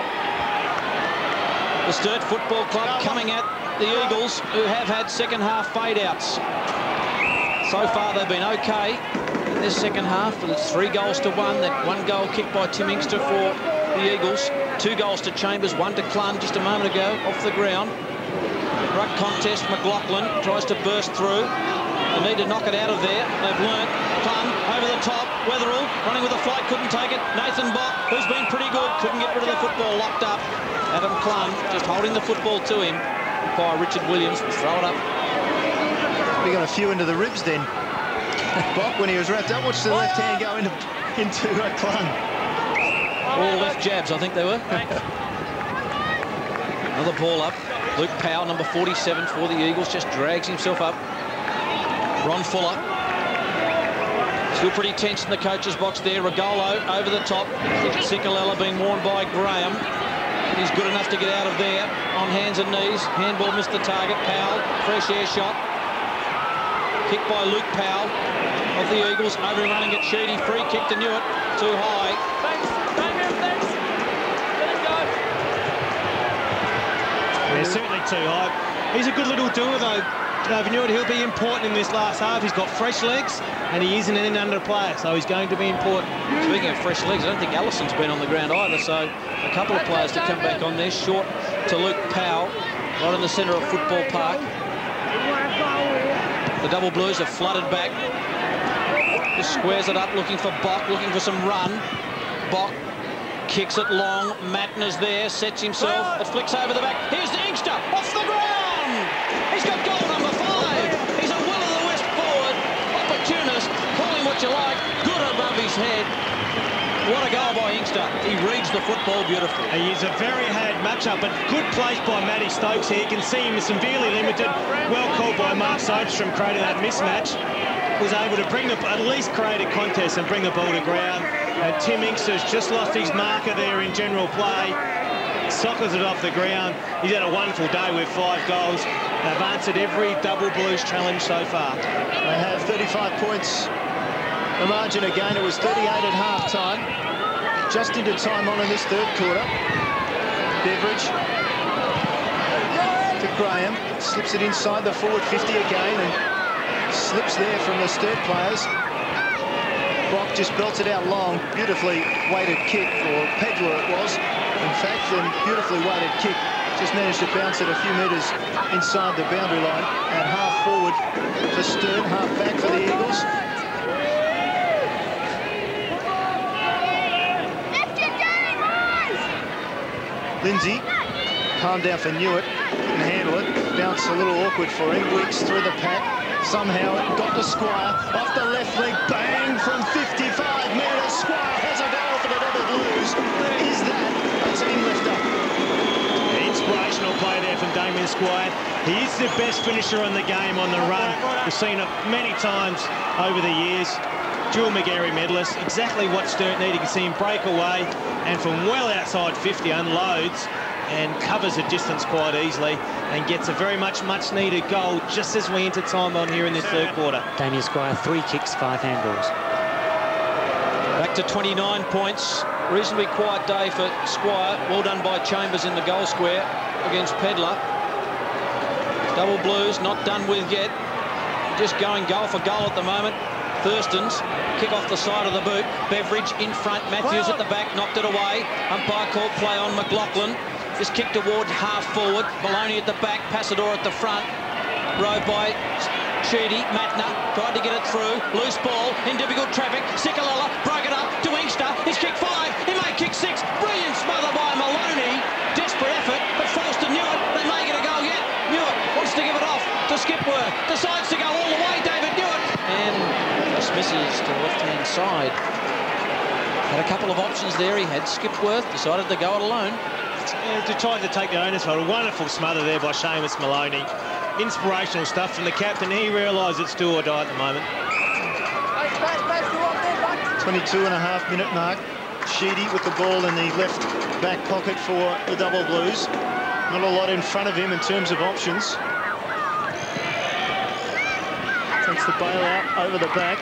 The Sturt Football Club coming at the Eagles, who have had second half fade-outs. So far they've been okay in this second half, but it's 3-1. That one goal kicked by Tim Inkster for the Eagles. 2 goals to Chambers, 1 to Clun just a moment ago off the ground. Ruck contest, McLaughlin tries to burst through. They need to knock it out of there. They've learnt. Clun over the top. Weatherall running with a flight, couldn't take it. Nathan Bock, who's been pretty good, couldn't get rid of the football, locked up. Adam Clun just holding the football to him. By Richard Williams will throw it up. We got a few into the ribs then. Bock, when he was wrapped up, watched the left hand go into Clun. All left jabs, I think they were. Another ball up. Luke Powell, number 47 for the Eagles, just drags himself up. Ron Fuller. Still pretty tense in the coach's box there. Regolo over the top. Cicolella being worn by Graham. He's good enough to get out of there on hands and knees. Handball missed the target. Powell, fresh air shot. Kicked by Luke Powell of the Eagles. Over and running at Sheedy. Free kick to Newitt. Too high. Thanks. Let him go. Yeah, certainly too high. He's a good little doer though. Newitt, he'll be important in this last half. He's got fresh legs and he isn't an under player, so he's going to be important. Speaking of fresh legs, I don't think Allison's been on the ground either, so a couple of players to come back on there. Short to Luke Powell, right in the centre of Football Park. The Double Blues have flooded back. Just squares it up, looking for Bock, looking for some run. Bock kicks it long. Matner's there, sets himself. It flicks over the back. Here's the Inkster, off the ground! He's got goal number 5. He's a Will of the West forward. Opportunist, call him what you like. Good above his head. What a goal by Inkster. He reads the football beautifully. He is a very hard matchup, but good place by Matty Stokes here. You can see him severely limited. Well called by Mark Soderstrom, creating that mismatch. Was able to bring at least create a contest and bring the ball to ground. And Tim Inkster's just lost his marker there in general play. Sockers it off the ground. He's had a wonderful day with 5 goals. They've answered every Double Blues challenge so far. They have 35 points. The margin again, it was 38 at half-time. Just into time on in this third quarter. Beveridge to Graham. Slips it inside the forward 50 again and slips there from the Sturt players. Brock just belts it out long. Beautifully weighted kick, or Pedler it was, in fact, and beautifully weighted kick. Just managed to bounce it a few metres inside the boundary line. And half forward for Sturt, half back for the Eagles. Lindsay, calm down for Newitt, couldn't handle it, bounced a little awkward for him, Weeks through the pack, somehow it got to Squire, off the left leg, bang from 55 metres, Squire has a goal for the Double Blues. Is that a team lifter? Inspirational play there from Damien Squire. He is the best finisher on the game on the run. We've seen it many times over the years. Dual McGarry medalist, exactly what Sturt needed. You can see him break away and from well outside 50 unloads and covers the distance quite easily and gets a very much needed goal just as we enter time on here in this third quarter. Damien Squire, 3 kicks, 5 handballs. Back to 29 points. Reasonably quiet day for Squire. Well done by Chambers in the goal square against Pedler. Double Blues not done with yet. Just going goal for goal at the moment. Thurston's kick off the side of the boot. Beveridge in front. Matthews at the back, knocked it away. Umpire called play on McLaughlin. Is kicked toward half forward. Maloney at the back. Passador at the front. Rowed by Sheedy. Matner tried to get it through. Loose ball in difficult traffic. Sikalala broke it up to Inkster. He's kicked 5. He may kick 6. Brilliant smother by Maloney. Desperate effort, but falls to Newitt. They may get a goal yet. Newitt wants to give it off to Skipworth. Decides to go all the way, David Newitt. And just misses to the left-hand side. Had a couple of options there. He had Skipworth, decided to go it alone. Yeah, to try to take the onus of it. A wonderful smother there by Seamus Maloney. Inspirational stuff from the captain. He realised it's do or die at the moment. 22.5-minute mark. Sheedy with the ball in the left back pocket for the Double Blues. Not a lot in front of him in terms of options. Takes the bail out over the back.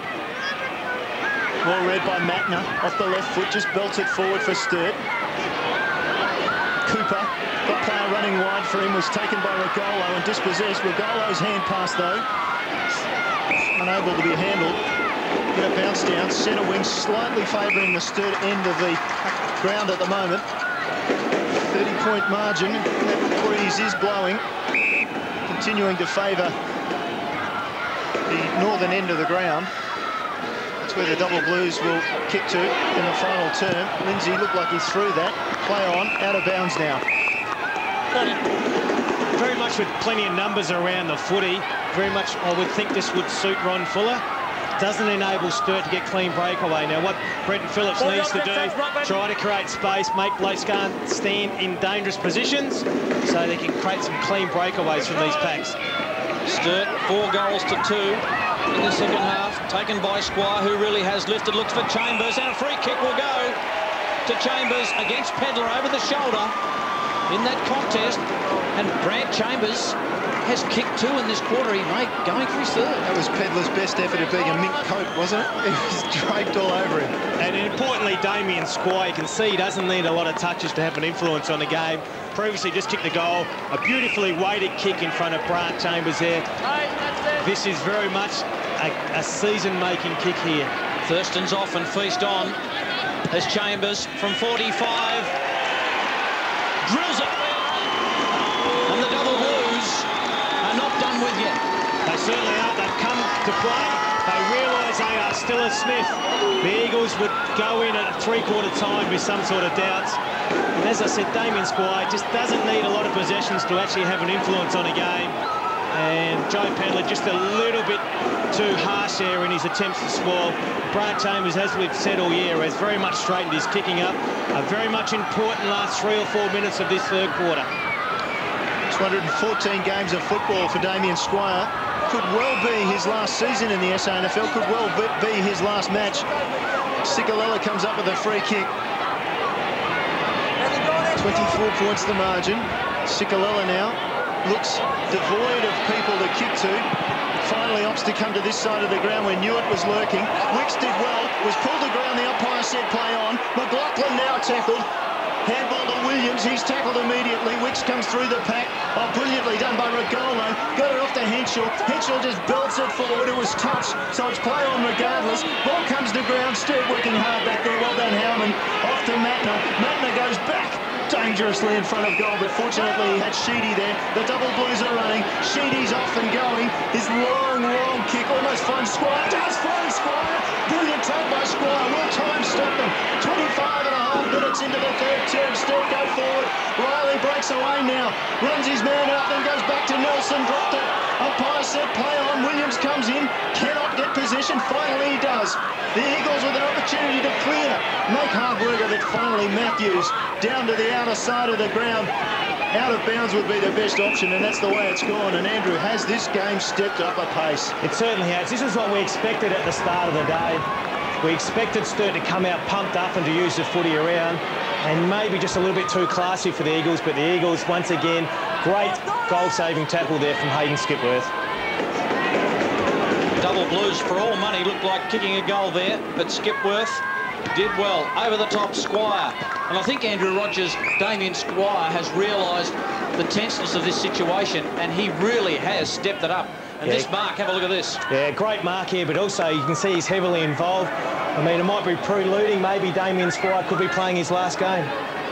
Well read by Matner off the left foot, just belts it forward for Sturt. Cooper, got player running wide for him, was taken by Regolo and dispossessed. Regolo's hand pass though, unable to be handled. Get a bounce down, centre wing slightly favouring the Sturt end of the ground at the moment. 30-point margin, that breeze is blowing, continuing to favour the northern end of the ground. That's where the Double Blues will kick to in the final term. Lindsay looked like he's through that. Play on, out of bounds now. Very much with plenty of numbers around the footy. Very much, I would think this would suit Ron Fuller. Doesn't enable Sturt to get clean breakaway. Now what Brenton Phillips needs to do, try to create space, make blokes stand in dangerous positions so they can create some clean breakaways from these packs. Sturt 4 goals to 2 in the second half, taken by Squire, who really has lifted. Looks for Chambers, and a free kick will go to Chambers against Pedler over the shoulder in that contest. And Brad Chambers has kicked 2 in this quarter. He made going for his third. That was Pedler's best effort at being a mink coat, wasn't it? It was draped all over him. And importantly, Damien Squire, you can see he doesn't need a lot of touches to have an influence on the game. Previously just kicked the goal. A beautifully weighted kick in front of Brad Chambers there. This is very much a season-making kick here. Thurston's off and feast on as Chambers from 45 drills it. And the Double Blues are not done with yet. They certainly aren't. They've come to play. They realise they are still a sniff. The Eagles would go in at three-quarter time with some sort of doubts. And as I said, Damien Squire just doesn't need a lot of possessions to actually have an influence on a game. And Joe Pedler just a little bit too harsh there in his attempts to spoil. Brad Chambers, as we've said all year, has very much straightened his kicking up. A very much important last 3 or 4 minutes of this third quarter. 214 games of football for Damien Squire. Could well be his last season in the SANFL, could well be his last match. Sikalala comes up with a free kick. 24 points the margin. Sikalala now looks devoid of people to kick to. Finally opts to come to this side of the ground where Newitt was lurking. Wicks did well, was pulled to ground, the umpire said play on. McLaughlin now tackled. Handball to Williams. He's tackled immediately. Wicks comes through the pack. Oh, brilliantly done by Regolo. Got it off to Henschel. Henschel just belts it forward. It was touched, so it's play on regardless. Ball comes to ground. Sturt working hard back there. Well done, Howman. Off to Matner. Matner goes back dangerously in front of goal, but fortunately he had Sheedy there. The double blues are running. Sheedy's off and going. His long kick almost finds Squire. Does find Squire. Brilliant take by Squire. Will time stop them? 25.5 minutes into the third term. Sturt go forward. Riley breaks away now. Runs his man out, then goes back to Nelson. Dropped it. Umpire said play on. Williams comes in. Cannot get possession. Finally he does. The Eagles with an opportunity to clear. Make hard work of it. Finally Matthews down to the outer side of the ground. Out of bounds would be the best option, and that's the way it's gone. And Andrew, has this game stepped up a pace? It certainly has. This is what we expected at the start of the day. We expected Sturt to come out pumped up and to use the footy around, and maybe just a little bit too classy for the Eagles, but the Eagles, once again, great goal-saving tackle there from Hayden Skipworth. Double blues for all money, looked like kicking a goal there, but Skipworth did well. Over the top, Squire. And I think Andrew Rogers, Damien Squire, has realised the tenseness of this situation, and he really has stepped it up. And this mark, have a look at this. Yeah, great mark here, but also you can see he's heavily involved. I mean, it might be preluding. Maybe Damien Squire could be playing his last game.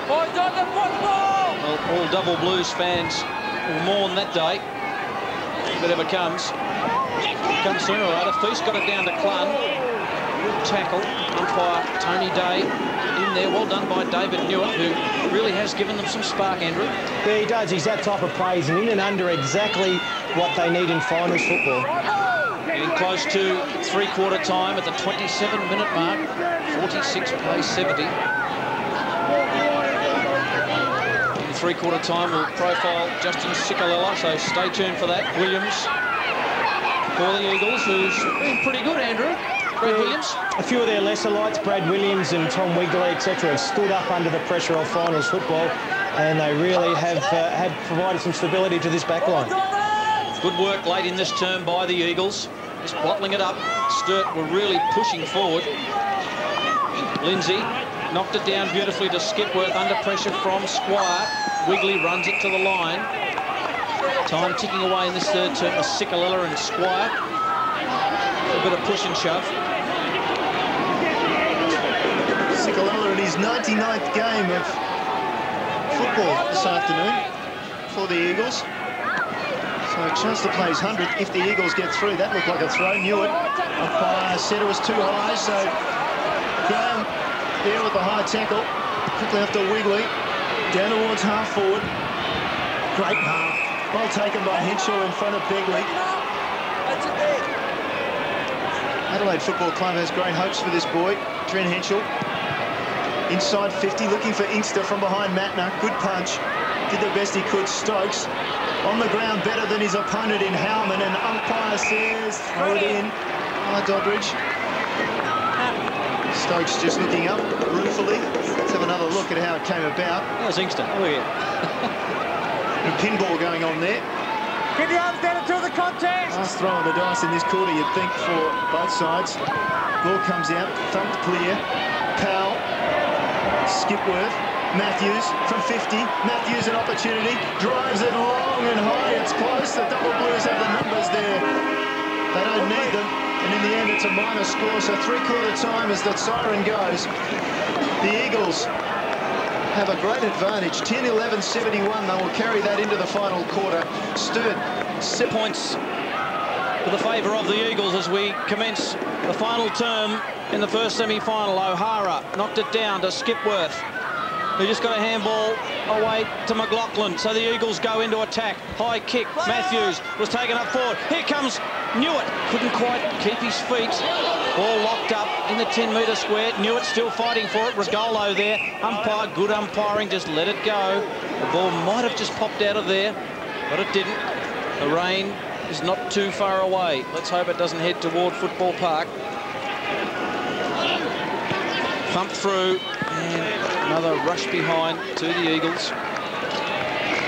Boys on the football! Well, all double blues fans will mourn that day, if it ever comes. Comes sooner or later. Feast got it down to Clun. Good tackle. Umpire Tony Day in there. Well done by David Newitt, who really has given them some spark, Andrew. Yeah, he does. He's that type of praise, and in and under exactly what they need in finals football. Getting close to three-quarter time at the 27-minute mark. 46 plays 70. In three-quarter time, we'll profile Justin Cicolella, so stay tuned for that. Williams for the Eagles, who's been pretty good, Andrew. Brad Williams. A few of their lesser lights, Brad Williams and Tom Wigley, etc., have stood up under the pressure of finals football, and they really have provided some stability to this back line. Good work late in this term by the Eagles. Just bottling it up. Sturt were really pushing forward. Lindsay knocked it down beautifully to Skipworth under pressure from Squire. Wigley runs it to the line. Time ticking away in this third term for Cicolella and Squire. A bit of push and shove. Cicolella in his 99th game of football this afternoon for the Eagles. So a chance to play his 100th if the Eagles get through. That looked like a throw. Knew it. Umpire said it was too high, so Graham there with the high tackle. Quickly after Wigley. Down towards half forward. Great half. Well taken by Henschel in front of Begley. Adelaide Football Club has great hopes for this boy, Trent Henschel. Inside 50, looking for Inkster from behind Matner. Good punch. Did the best he could. Stokes on the ground better than his opponent in Howman, and umpire says throw it in. Doddridge. Stokes just looking up ruefully. Let's have another look at how it came about. There's Inkster. Oh, yeah. A pinball going on there. Get the arms down until the contest! Last throw of the dice in this quarter, you'd think, for both sides. Ball comes out, thumped clear. Powell, Skipworth, Matthews from 50. Matthews an opportunity, drives it long and high. It's close. The double blues have the numbers there. They don't need them, and in the end, it's a minor score. So three-quarter time as the siren goes. The Eagles have a great advantage. 10-11-71. They will carry that into the final quarter. Sturt. 7 points for the favour of the Eagles as we commence the final term in the first semi-final. O'Hara knocked it down to Skipworth, who just got a handball away to McLaughlin. So the Eagles go into attack. High kick. Matthews was taken up forward. Here comes Newitt. Couldn't quite keep his feet. Ball locked up in the 10-metre square. Newitt still fighting for it. Regolo there. Umpire, good umpiring, just let it go. The ball might have just popped out of there, but it didn't. The rain is not too far away. Let's hope it doesn't head toward Football Park. Pumped through, and another rush behind to the Eagles.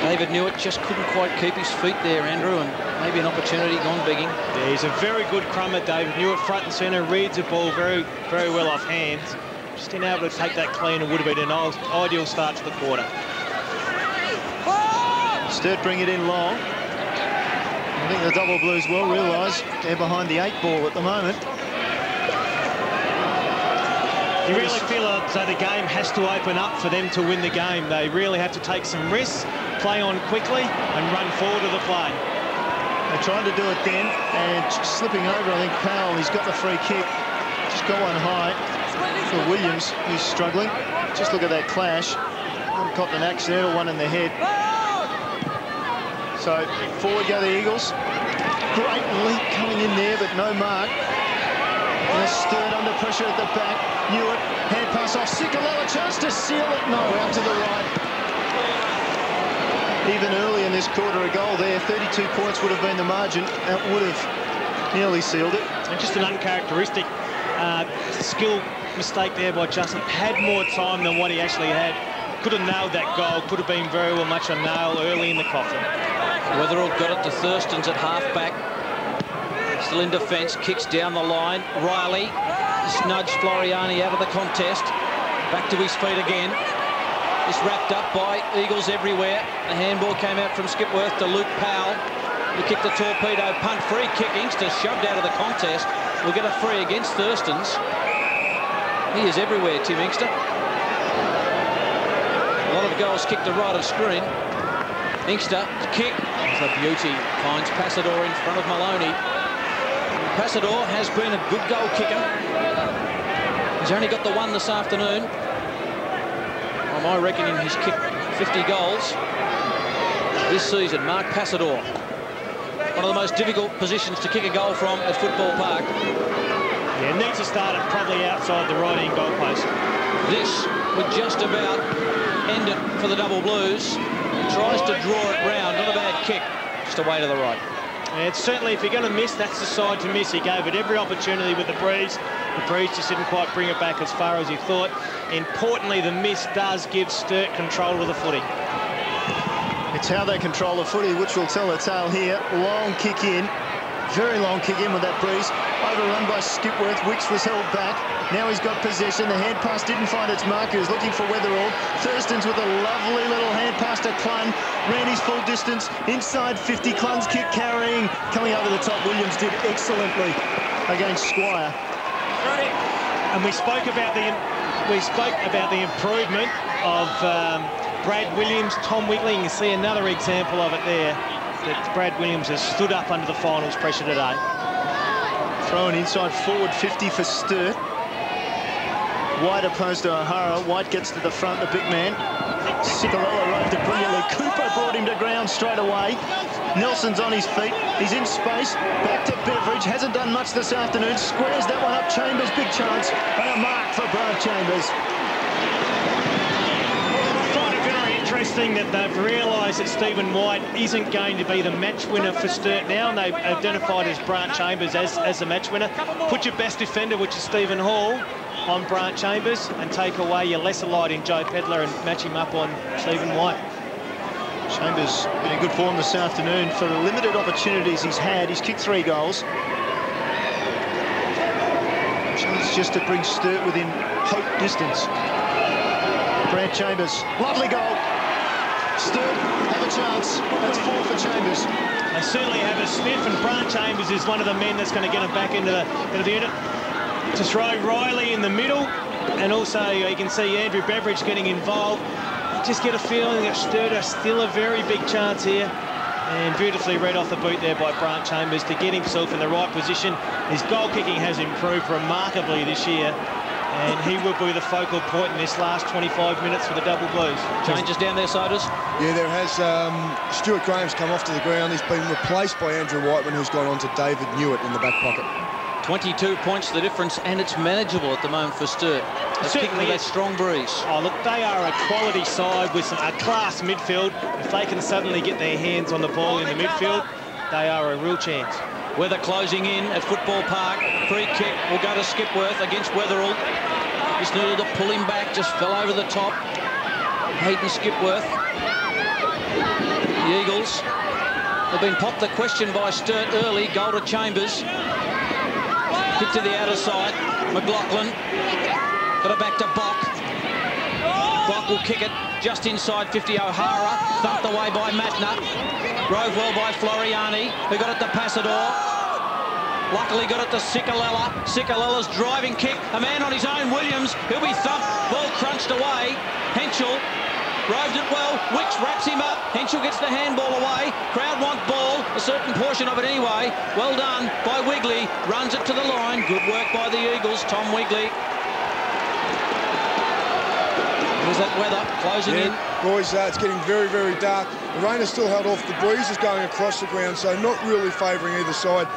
David Newitt just couldn't quite keep his feet there, Andrew, and maybe an opportunity gone begging. Yeah, he's a very good crummer, David Newitt, front and centre, reads the ball very, very well off hands. Just been able to take that clean and would have been an ideal start to the quarter. Sturt bring it in long. I think the double blues will realise they're behind the 8 ball at the moment. You really feel as though the game has to open up for them to win the game. They really have to take some risks, play on quickly and run forward to the play. They tried to do it then, and slipping over, I think Powell, he's got the free kick. Just got one high for Williams, who's struggling. Just look at that clash. One caught an accidental one in the head. So forward go the Eagles. Great leap coming in there, but no mark. Now Sturt under pressure at the back. Hewitt, hand pass off. Sikalala, chance to seal it. No, out to the right. Even early in this quarter, a goal there. 32 points would have been the margin. That would have nearly sealed it. And just an uncharacteristic skill mistake there by Justin. Had more time than what he actually had. Could have nailed that goal. Could have been very well much a nail early in the coffin. Weatherall got it to Thurston's at half-back. Still in defence, kicks down the line. Riley nudged Floriani out of the contest. Back to his feet again. It's wrapped up by Eagles everywhere. The handball came out from Skipworth to Luke Powell, who kicked the torpedo punt. Free kick. Inkster shoved out of the contest. Will get a free against Thurston's. He is everywhere, Tim Inkster. A lot of goals kicked to right of screen. Inkster, kick. It's a beauty. Finds Passador in front of Maloney. Passador has been a good goal kicker. He's only got the one this afternoon. Well, my reckoning he's kicked 50 goals this season. Mark Passador. One of the most difficult positions to kick a goal from at Football Park. Yeah, needs to start it probably outside the right-hand goal post. This would just about end it for the Double Blues. Tries to draw it round. Not a bad kick. Just away to the right. Yeah, it's certainly, if you're going to miss, that's the side to miss. He gave it every opportunity with the breeze. The breeze just didn't quite bring it back as far as he thought. Importantly, the miss does give Sturt control of the footy. It's how they control the footy, which will tell the tale here. Long kick in. Very long kick in with that breeze. Overrun by Skipworth. Wicks was held back. Now he's got possession. The hand pass didn't find its marker. He's looking for Weatherall. Thurston's with a lovely little hand pass to Clun. Ran his full distance. Inside 50. Clun's kick carrying. Coming over the top. Williams did excellently against Squire. And we spoke about the improvement of Brad Williams, Tom Wigley. You can see another example of it there. That Brad Williams has stood up under the finals pressure today. Thrown inside forward 50 for Sturt. White opposed to O'Hara. White gets to the front, the big man. Sikalala roved it brilliantly. Cooper brought him to ground straight away. Nelson's on his feet. He's in space. Back to Beveridge. Hasn't done much this afternoon. Squares that one up. Chambers, big chance. And a mark for Brad Chambers. Interesting that they've realised that Stephen White isn't going to be the match winner for Sturt now, and they've identified as Brant Chambers as the match winner. Put your best defender, which is Stephen Hall, on Brant Chambers, and take away your lesser light in Joe Pedler and match him up on Stephen White. Chambers in a good form this afternoon for the limited opportunities he's had. He's kicked 3 goals. Chance just to bring Sturt within hope distance. Brant Chambers, lovely goal. Sturt have a chance. That's 4 for Chambers. They certainly have a sniff, and Brant Chambers is one of the men that's going to get them back into the unit. To throw Riley in the middle, and also you can see Andrew Beveridge getting involved. You just get a feeling that Sturt are still a very big chance here. And beautifully read off the boot there by Brant Chambers to get himself in the right position. His goal kicking has improved remarkably this year, and he will be the focal point in this last 25 minutes for the Double Blues. Changes down there, Sodas? Yeah, there has. Stuart Graham's come off to the ground. He's been replaced by Andrew Whiteman, who's gone on to David Newitt in the back pocket. 22 points the difference, and it's manageable at the moment for Sturt. They're kicking with that strong breeze. Oh, look, they are a quality side with a class midfield. If they can suddenly get their hands on the ball in the midfield, they are a real chance. Weather closing in at Football Park. Free kick will go to Skipworth against Weatherall. Just needed to pull him back, just fell over the top. Hayden Skipworth. The Eagles have been popped the question by Sturt early. Goal to Chambers. Kick to the outer side. McLaughlin Got it back to Bock. Bock will kick it just inside 50. O'Hara, thumped away by Matner. Drove well by Floriani, who got it to Passador. Luckily got it to Sikalella. Sikalella's driving kick. A man on his own, Williams. He'll be thumped. Ball crunched away. Henschel roved it well. Wicks wraps him up. Henschel gets the handball away. Crowd want ball. A certain portion of it anyway. Well done by Wigley. Runs it to the line. Good work by the Eagles. Tom Wigley. There's that weather closing in. Boys, it's getting very, very dark. The rain is still held off. The breeze is going across the ground, so not really favouring either side.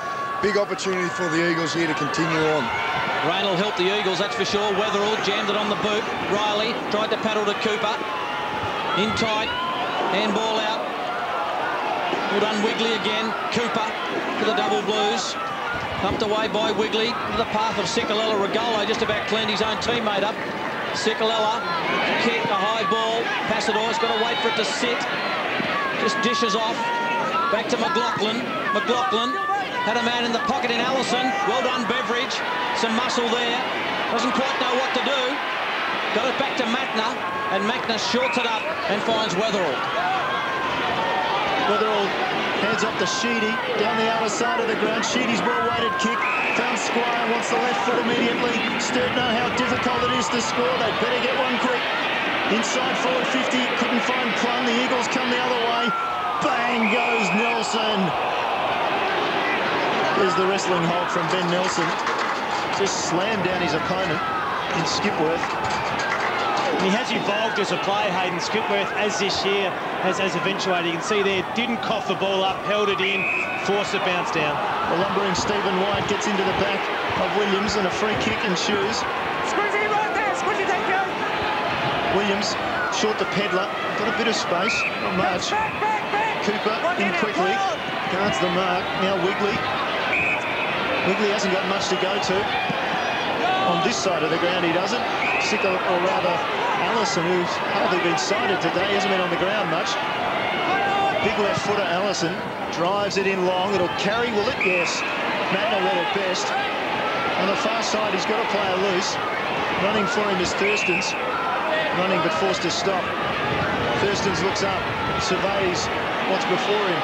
Big opportunity for the Eagles here to continue on. Rain will help the Eagles, that's for sure. Weatherall jammed it on the boot. Riley tried to paddle to Cooper. In tight. Handball out. Well done, Wigley again. Cooper for the double blues. Pumped away by Wigley to the path of Sikalella. Regolo just about cleaned his own teammate up. Sikalella, kick, a high ball. Passador's got to wait for it to sit. Just dishes off. Back to McLaughlin. McLaughlin had a man in the pocket in Allison. Well done, Beveridge. Some muscle there. Doesn't quite know what to do. Got it back to Matner, and Matner shorts it up and finds Weatherall. Weatherall heads up to Sheedy, down the outer side of the ground. Sheedy's well-weighted kick. Found Squire, wants the left foot immediately. Sturt know how difficult it is to score. They'd better get one quick. Inside forward 50, couldn't find Clun. The Eagles come the other way. Bang goes Nelson. There's the wrestling hold from Ben Nelson. Just slammed down his opponent in Skipworth. And he has evolved as a player, Hayden Skipworth, as this year has eventuated. You can see there, didn't cough the ball up, held it in, forced it bounce down. The lumbering Stephen White gets into the back of Williams and a free kick and shoes. Squizzy right there, Squizzy, thank you. Williams, short to Pedler, got a bit of space, not much. Back. Cooper in quickly, guards the mark. Now Wigley. Wigley hasn't got much to go to. On this side of the ground he doesn't. Or rather Allison, who's hardly been sighted today, hasn't been on the ground much. Big left footer Allison, drives it in long, it'll carry, will it? Yes. Matner read it best. On the far side he's got a player loose. Running for him is Thurstons. Running but forced to stop. Thurstons looks up, surveys what's before him.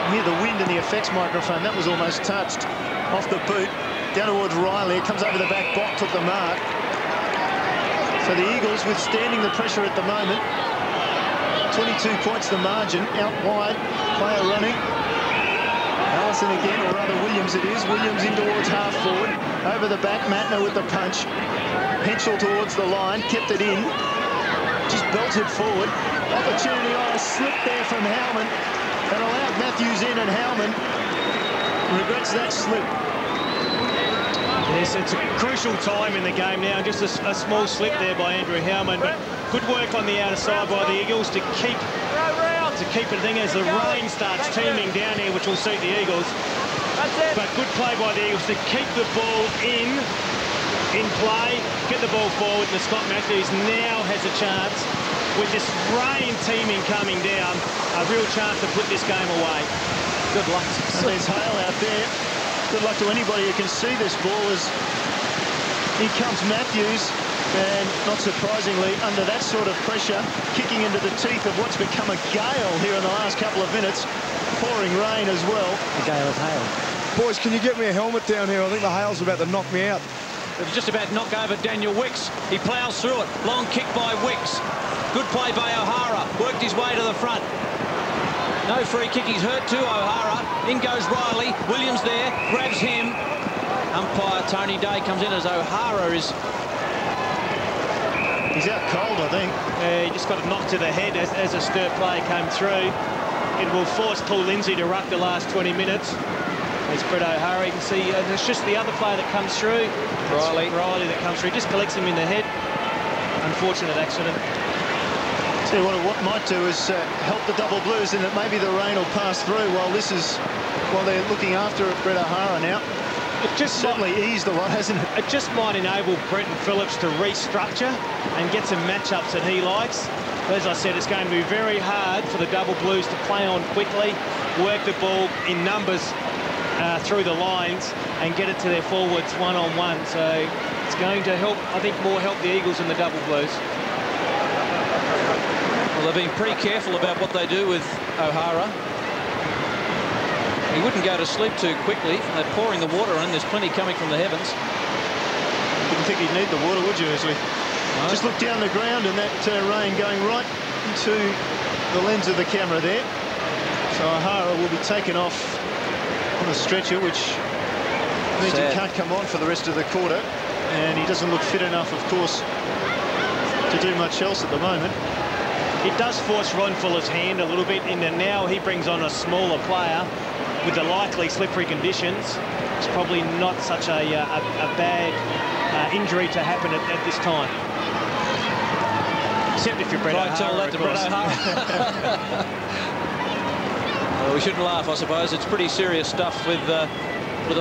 Hear the wind in the effects microphone, that was almost touched. Off the boot, down towards Riley, it comes over the back, Bock took the mark. So the Eagles withstanding the pressure at the moment. 22 points the margin, out wide, player running. Allison again, or rather Williams it is. Williams in towards half forward. Over the back, Matner with the punch. Henschel towards the line, kept it in. Just belted forward. Opportunity on a slip there from Howman. And allowed Matthews in, and Howman regrets that slip. Yes, it's a crucial time in the game now. Just a small slip there by Andrew Howman, but good work on the outer side by the Eagles to keep it thing as the rain starts teeming down here, which will suit the Eagles. But good play by the Eagles to keep the ball in play, get the ball forward, and Scott Matthews now has a chance, with this rain teeming coming down, a real chance to put this game away. Good luck. There's hail out there. Good luck to anybody who can see this ball as here comes Matthews, and not surprisingly, under that sort of pressure, kicking into the teeth of what's become a gale here in the last couple of minutes. Pouring rain as well. A gale of hail. Boys, can you get me a helmet down here? I think the hail's about to knock me out. It was just about to knock over Daniel Wicks. He ploughs through it. Long kick by Wicks. Good play by O'Hara. Worked his way to the front. No free kick. He's hurt too, O'Hara. In goes Riley. Williams there. Grabs him. Umpire Tony Day comes in as O'Hara is... He's out cold, I think. He just got a knock to the head as a Sturt play came through. It will force Paul Lindsay to ruck the last 20 minutes. There's Brett O'Hara. You can see there's just the other player that comes through. Riley that comes through. Just collects him in the head. Unfortunate accident. See what might do is help the double blues in that maybe the rain will pass through while they're looking after Brett O'Hara now. It just certainly eased a lot, hasn't it? It just might enable Brenton Phillips to restructure and get some matchups that he likes. As I said, it's going to be very hard for the double blues to play on quickly, work the ball in numbers through the lines and get it to their forwards one-on-one. So It's going to help, I think, more help the Eagles in the double blues. Well, they've been pretty careful about what they do with O'Hara. He wouldn't go to sleep too quickly. They're pouring the water in. There's plenty coming from the heavens. Didn't think he'd need the water, would you, Wesley? No. Just look down the ground and that rain going right into the lens of the camera there. So O'Hara will be taken off on a stretcher, which means he can't come on for the rest of the quarter. And he doesn't look fit enough, of course, to do much else at the moment. It does force Ron Fuller's hand a little bit in that now he brings on a smaller player with the likely slippery conditions. It's probably not such a bad injury to happen at this time. Except if you're Brett O'Hara, tell that to Brett O'Hara. Well, we shouldn't laugh, I suppose. It's pretty serious stuff with a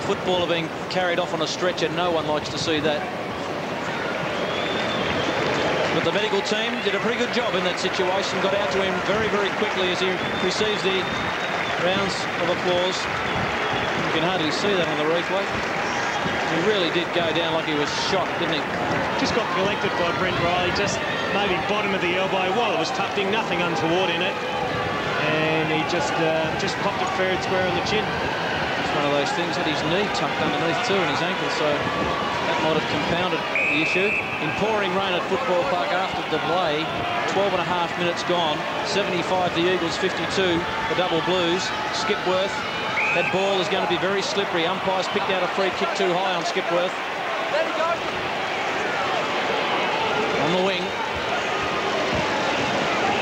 footballer being carried off on a stretcher. No one likes to see that. But the medical team did a pretty good job in that situation. Got out to him very, very quickly as he receives the rounds of applause. You can hardly see that on the replay. He really did go down like he was shot, didn't he? Just got collected by Brent Riley, just maybe bottom of the elbow. While it was tucked in, nothing untoward in it. And he just popped it fair and square on the chin. It's one of those things. Had his knee tucked underneath too and his ankle, so that might have compounded the issue. In pouring rain at Football Park after the delay, 12 and a half minutes gone, 75 the Eagles, 52 the Double Blues. Skipworth, that ball is going to be very slippery. Umpires picked out a free kick too high on Skipworth. There you go. On the wing.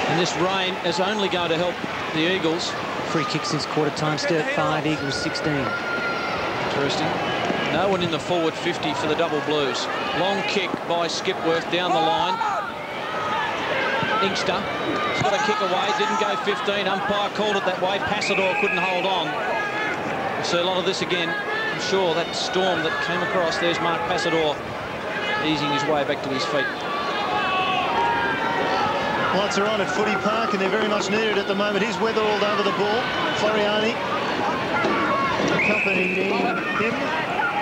And this rain is only going to help the Eagles. Free kick since quarter time. Sturt 5, Eagles 16. Interesting. No one in the forward 50 for the Double Blues. Long kick by Skipworth down the line. Inkster has got a kick away, didn't go 15. Umpire called it that way. Passador couldn't hold on. We'll see a lot of this again. I'm sure that storm that came across, there's Mark Passador easing his way back to his feet. Lights are on at Footy Park and they're very much needed at the moment. Here's Weatherald over the ball. Floriani accompanying him.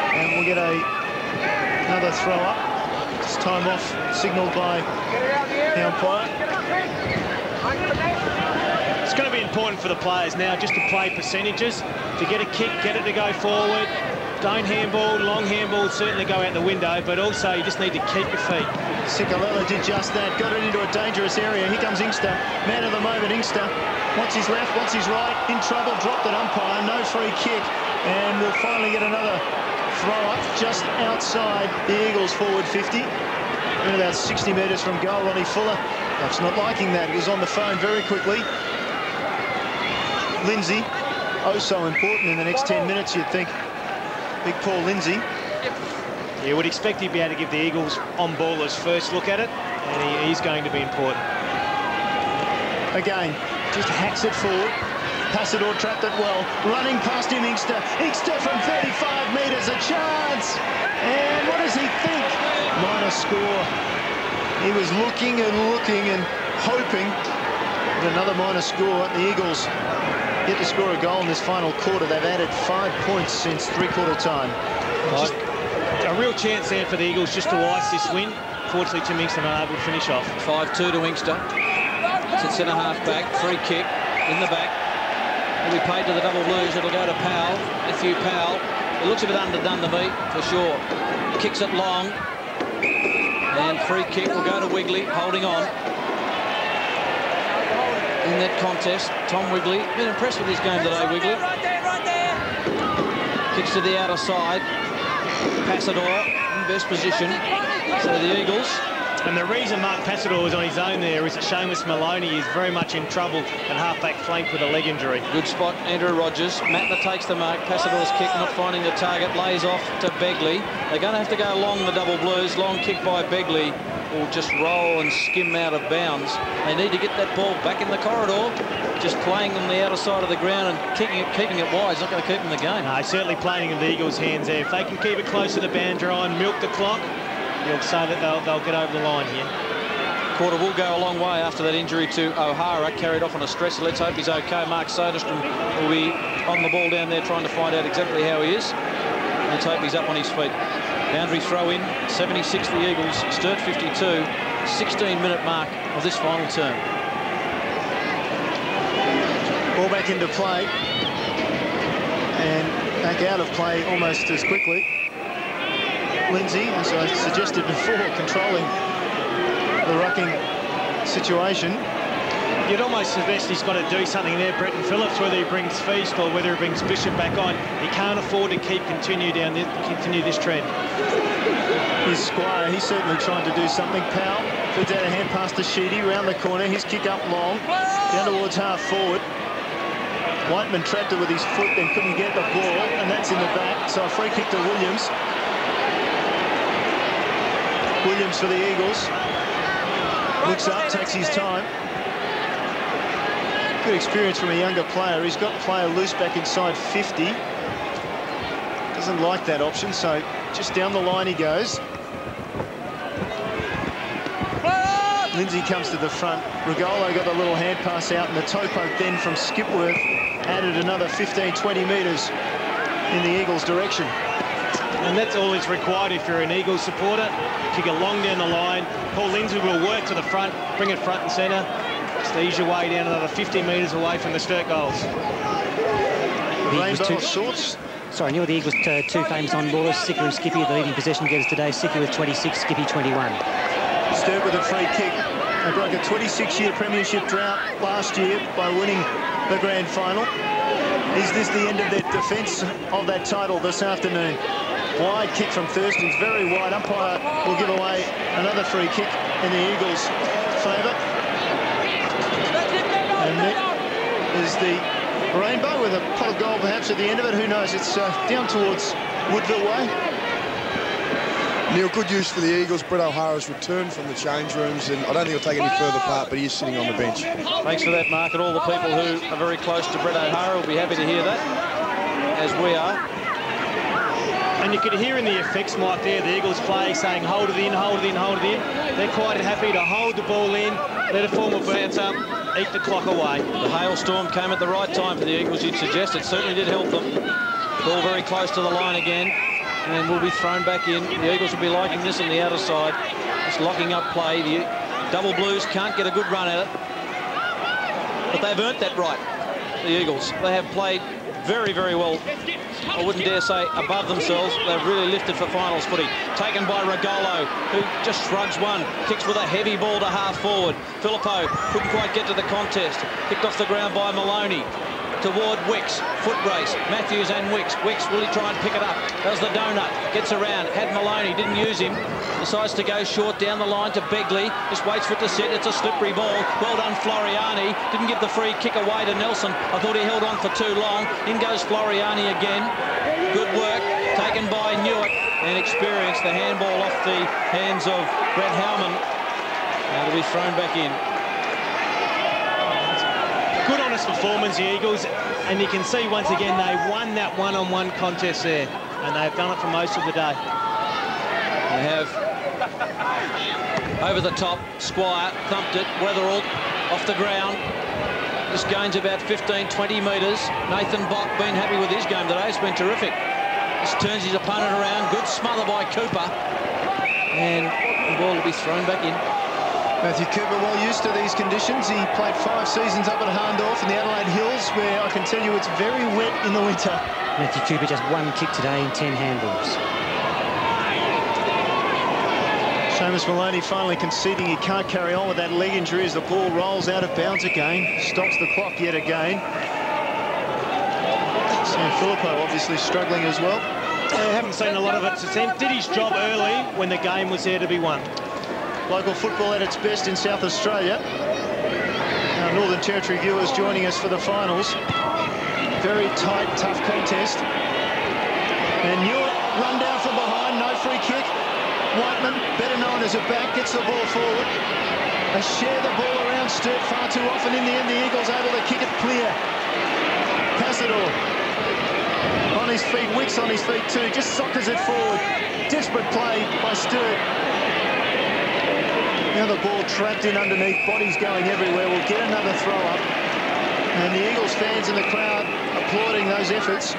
And we'll get another throw up. This time off, signalled by the umpire. It's going to be important for the players now just to play percentages, to get a kick, get it to go forward. Don't handball, long handball certainly go out the window, but also you just need to keep your feet. Cicolella did just that, got it into a dangerous area. Here comes Inkster, man of the moment. Inkster wants his left, wants his right, in trouble, dropped at umpire, no free kick, and we'll finally get another throw up just outside the Eagles forward 50. In about 60 metres from goal. Ronnie Fuller, perhaps not liking that. He was on the phone very quickly. Lindsay, oh so important in the next 10 minutes, you'd think. Big Paul Lindsay. You would expect he'd be able to give the Eagles on-ballers first look at it, and he's going to be important. Again, just hacks it forward. Passador trapped it well. Running past him, Inkster. Inkster from 35 metres, a chance. And what does he think? Minor score. He was looking and hoping that another minor score. The Eagles get to score a goal in this final quarter. They've added 5 points since three-quarter time. Just a real chance there for the Eagles just to ice this win. Fortunately, Tim Inkster not able to finish off. 5-2 to Inkster. It's centre-half back, free kick in the back. It'll be paid to the Double Blues. It'll go to Powell, Matthew Powell. It looks a bit underdone to me, for sure. Kicks it long. And free kick will go to Wigley, holding on. In that contest, Tom Wigley. Been impressed with his game today, Wigley. Right there. Kicks to the outer side. Passador in best position. So the Eagles. And the reason Mark Passador was on his own there is that Seamus Maloney is very much in trouble at half-back flank with a leg injury. Good spot, Andrew Rogers. Matner takes the mark. Passador's kick not finding the target. Lays off to Begley. They're going to have to go long, the Double Blues. Long kick by Begley will just roll and skim out of bounds. They need to get that ball back in the corridor. Just playing on the outer side of the ground and keeping it wide is not going to keep them in the game. No, certainly playing in the Eagles' hands there. If they can keep it close to the boundary line, milk the clock, you'll say that they'll get over the line here. Quarter will go a long way after that injury to O'Hara, carried off on a stretcher. Let's hope he's okay. Mark Soderstrom will be on the ball down there trying to find out exactly how he is. Let's hope he's up on his feet. Boundary throw in, 76 for the Eagles, Sturt 52, 16-minute mark of this final term. Ball back into play. And back out of play almost as quickly. Lindsay, as I suggested before, controlling the rucking situation. You'd almost suggest he's got to do something there, Bretton Phillips, whether he brings Feast or whether he brings Bishop back on. He can't afford to continue this trend. His Squire, he's certainly trying to do something. Powell puts out a hand pass to Sheedy, round the corner. His kick up long, down towards half forward. Whiteman trapped it with his foot, then couldn't get the ball, and that's in the back. So a free kick to Williams. Williams for the Eagles. Looks up, takes his time. Good experience from a younger player. He's got player loose back inside 50. Doesn't like that option, so just down the line he goes. Lindsay comes to the front. Regolo got the little hand pass out, and the toe poke then from Skipworth added another 15-20 metres in the Eagles' direction. And that's all that's required if you're an Eagles supporter. Kick it long down the line. Paul Lindsay will work to the front, bring it front and centre. Just ease your way down another 50 metres away from the Sturt goals. Rainbow of sorts. Sorry, Neil, the Eagles two famous on-ballers, Sicker and Skippy, the leading possession getters today. Sicker with 26, Skippy 21. Sturt with a free kick. They broke a 26-year premiership drought last year by winning the grand final. Is this the end of their defence of that title this afternoon? Wide kick from Thurston's, very wide. Umpire will give away another free kick in the Eagles' favour. And that is the rainbow with a pot of gold perhaps at the end of it. Who knows? It's down towards Woodville way. Neil, good use for the Eagles. Brett O'Hara's returned from the change rooms, and I don't think he'll take any further part, but he is sitting on the bench. Thanks for that, Mark, and all the people who are very close to Brett O'Hara will be happy to hear that, as we are. And you could hear in the effects, Mike, there, the Eagles play saying, hold it in, hold it in, hold it in. They're quite happy to hold the ball in, let it form a bounce up, eat the clock away. The hailstorm came at the right time for the Eagles, you'd suggest. It certainly did help them. Ball very close to the line again, and will be thrown back in. The Eagles will be liking this on the outer side. Just locking up play. The Double Blues can't get a good run at it. But they've earned that right, the Eagles. They have played very, very well. I wouldn't dare say above themselves. They've really lifted for finals footy. Taken by Regolo, who just shrugs one. Kicks with a heavy ball to half forward. Filippo couldn't quite get to the contest. Kicked off the ground by Maloney. Toward Wicks, foot race, Matthews and Wicks. Wicks, will he try and pick it up? Does the donut, gets around, had Maloney, didn't use him. Decides to go short down the line to Begley. Just waits for it to sit, it's a slippery ball. Well done, Floriani. Didn't give the free kick away to Nelson. I thought he held on for too long. In goes Floriani again. Good work, taken by Newitt. And experience, the handball off the hands of Brett Howman. It'll be thrown back in. Good honest performance, the Eagles, and you can see once again they won that one-on-one contest there, and they've done it for most of the day. They have over the top. Squire thumped it. Weatherall off the ground. This gains about 15-20 metres. Nathan Bock been happy with his game today. It's been terrific. Just turns his opponent around. Good smother by Cooper, and the ball will be thrown back in. Matthew Cooper well used to these conditions. He played 5 seasons up at Hahndorf in the Adelaide Hills, where I can tell you it's very wet in the winter. Matthew Cooper just 1 kick today in 10 handballs. Seamus Maloney finally conceding he can't carry on with that leg injury as the ball rolls out of bounds again. Stops the clock yet again. Sam Filippo obviously struggling as well. I haven't seen a lot of it since then. Did his job early when the game was there to be won. Local football at its best in South Australia. Our Northern Territory viewers joining us for the finals. Very tight, tough contest. And Newitt run down from behind, no free kick. Whiteman, better known as a back, gets the ball forward. They share the ball around Sturt far too often. In the end, the Eagles able to kick it clear. Passador on his feet, Wicks on his feet too, just soccers it forward. Desperate play by Sturt. Now the ball trapped in underneath, bodies going everywhere. We'll get another throw up. And the Eagles fans in the crowd applauding those efforts.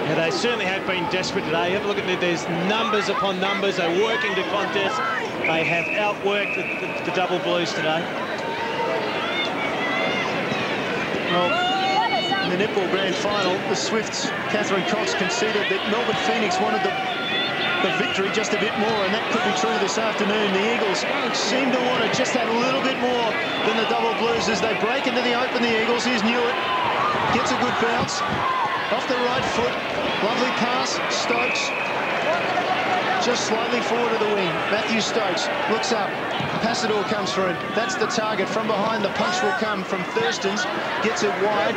Yeah, they certainly have been desperate today. Have a look at it. There's numbers upon numbers. They're working the contest. They have outworked the double blues today. Well, in the netball grand final, the Swifts, Catherine Cox, conceded that Melbourne Phoenix wanted the victory just a bit more, and that could be true this afternoon. The Eagles seem to want it just that little bit more than the double blues as they break into the open. The Eagles, here's Newitt, gets a good bounce off the right foot. Lovely pass, Stokes just slightly forward of the wing. Matthew Stokes looks up, Passador comes for it. That's the target. From behind, the punch will come from Thurston's, gets it wide.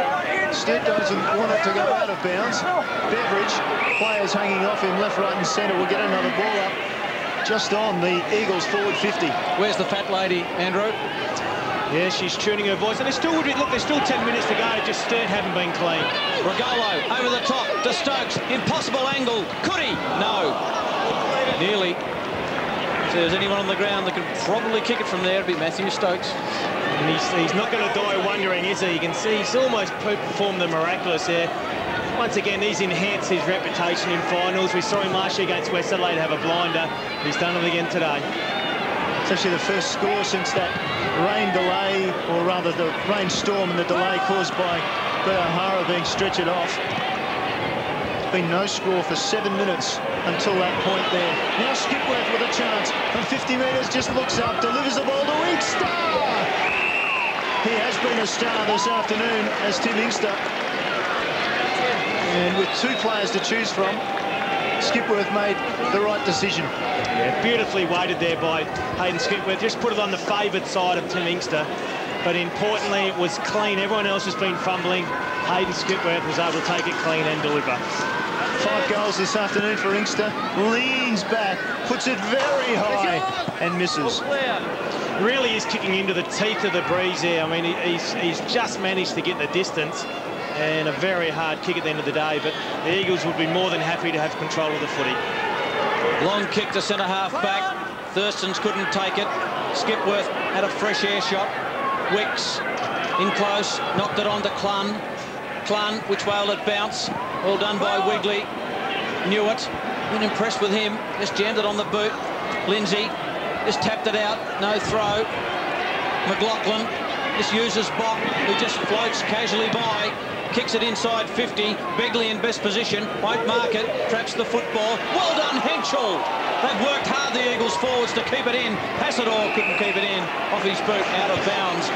Sturt doesn't want it to go out of bounds. Beveridge, players hanging off him left, right and centre, will get another ball up just on the Eagles forward 50. Where's the fat lady, Andrew? Yeah, she's tuning her voice, and there's still, look, there's still 10 minutes to go. Just Sturt haven't been clean. Regolo over the top to Stokes. Impossible angle. Could he? No. Nearly. If there's anyone on the ground that could probably kick it from there, it'd be Matthew Stokes. And he's not going to die wondering, is he? You can see he's almost performed the miraculous there. Once again, he's enhanced his reputation in finals. We saw him last year against West Adelaide have a blinder. He's done it again today. It's actually the first score since that rain delay, or rather the rain storm and the delay caused by O'Hara being stretchered off. There's been no score for 7 minutes until that point there. Now Skipworth with a chance from 50 metres, just looks up, delivers the ball to Inkster. He has been a star this afternoon as Tim Inkster. And with two players to choose from, Skipworth made the right decision. Yeah, beautifully weighted there by Hayden Skipworth. Just put it on the favoured side of Tim Inkster. But importantly, it was clean. Everyone else has been fumbling. Hayden Skipworth was able to take it clean and deliver. 5 goals this afternoon for Inkster. Leans back, puts it very high and misses. Really is kicking into the teeth of the breeze there. I mean, he's just managed to get the distance, and a very hard kick at the end of the day, but the Eagles would be more than happy to have control of the footy. Long kick to centre half back. Thurston's couldn't take it. Skipworth had a fresh air shot. Wicks in close, knocked it on to Clun. Clun, which way will it bounce? Well done by Wigley. Newitt, been impressed with him. Just jammed it on the boot. Lindsay just tapped it out, no throw. McLaughlin just uses Bock, who just floats casually by. Kicks it inside 50. Begley in best position. Won't mark it. Traps the football. Well done, Henschel. They've worked hard, the Eagles forwards, to keep it in. Passador couldn't keep it in. Off his boot, out of bounds.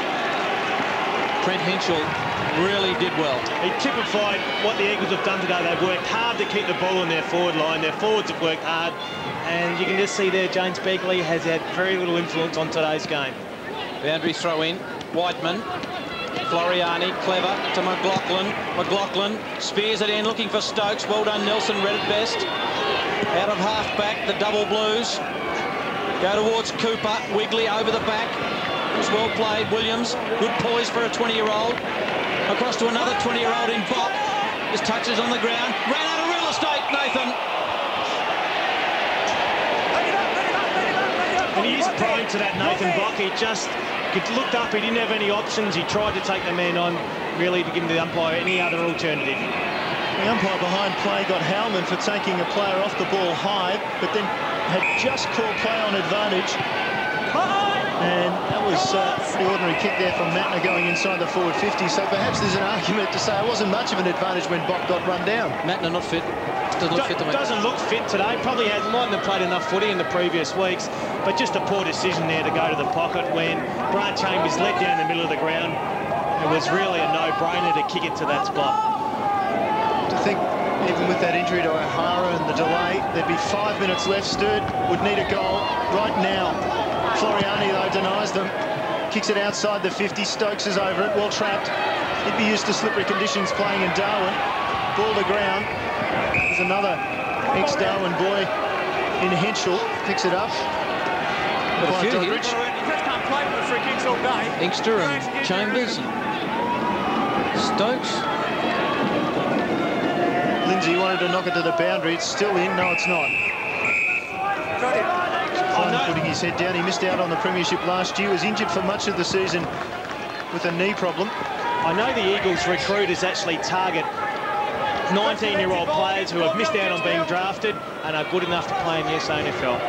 Trent Henschel really did well. He typified what the Eagles have done today. They've worked hard to keep the ball on their forward line. Their forwards have worked hard. And you can just see there, James Begley has had very little influence on today's game. Boundary throw in. Whiteman. Floriani, clever to McLaughlin. McLaughlin spears it in, looking for Stokes. Well done, Nelson, read it best. Out of half-back, the double blues. Go towards Cooper. Wigley over the back. It was well played, Williams. Good poise for a 20-year-old. Across to another 20-year-old in Bock. Just touches on the ground. Ran out of real estate, Nathan. And he is prone to that, Nathan Bock. He just looked up, he didn't have any options. He tried to take the man on, really, to give the umpire any other alternative. The umpire behind play got Howman for taking a player off the ball high, but then had just called play on advantage. And that was the ordinary kick there from Mattner going inside the forward 50. So perhaps there's an argument to say it wasn't much of an advantage when Bock got run down. Mattner not fit. Doesn't look fit to me. Doesn't look fit today. Probably mightn't have played enough footy in the previous weeks, but just a poor decision there to go to the pocket when Grant Chambers led down the middle of the ground. It was really a no-brainer to kick it to that spot. To think, even with that injury to O'Hara and the delay, there'd be 5 minutes left. Sturt would need a goal right now. Floriani, though, denies them. Kicks it outside the 50. Stokes is over it, well trapped. He'd be used to slippery conditions playing in Darwin. Ball to ground. There's another ex-Darwin boy in Henschel. Picks it up. By Doddridge. Can't play for the free kicks all day. Inkster and Chambers and Stokes. Lindsay wanted to knock it to the boundary. It's still in. No, it's not. Putting his head down. He missed out on the premiership last year. Was injured for much of the season with a knee problem. I know the Eagles recruiters actually target 19-year-old players who have missed out on being drafted and are good enough to play in the SANFL.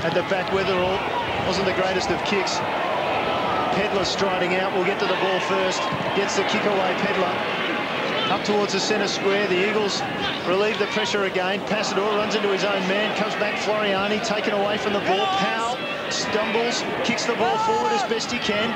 At the back, Weatherall wasn't the greatest of kicks. Pedler striding out, will get to the ball first, gets the kick away, Pedler. Up towards the centre square, the Eagles relieve the pressure again. Passador runs into his own man, comes back Floriani, taken away from the ball. Powell stumbles, kicks the ball forward as best he can.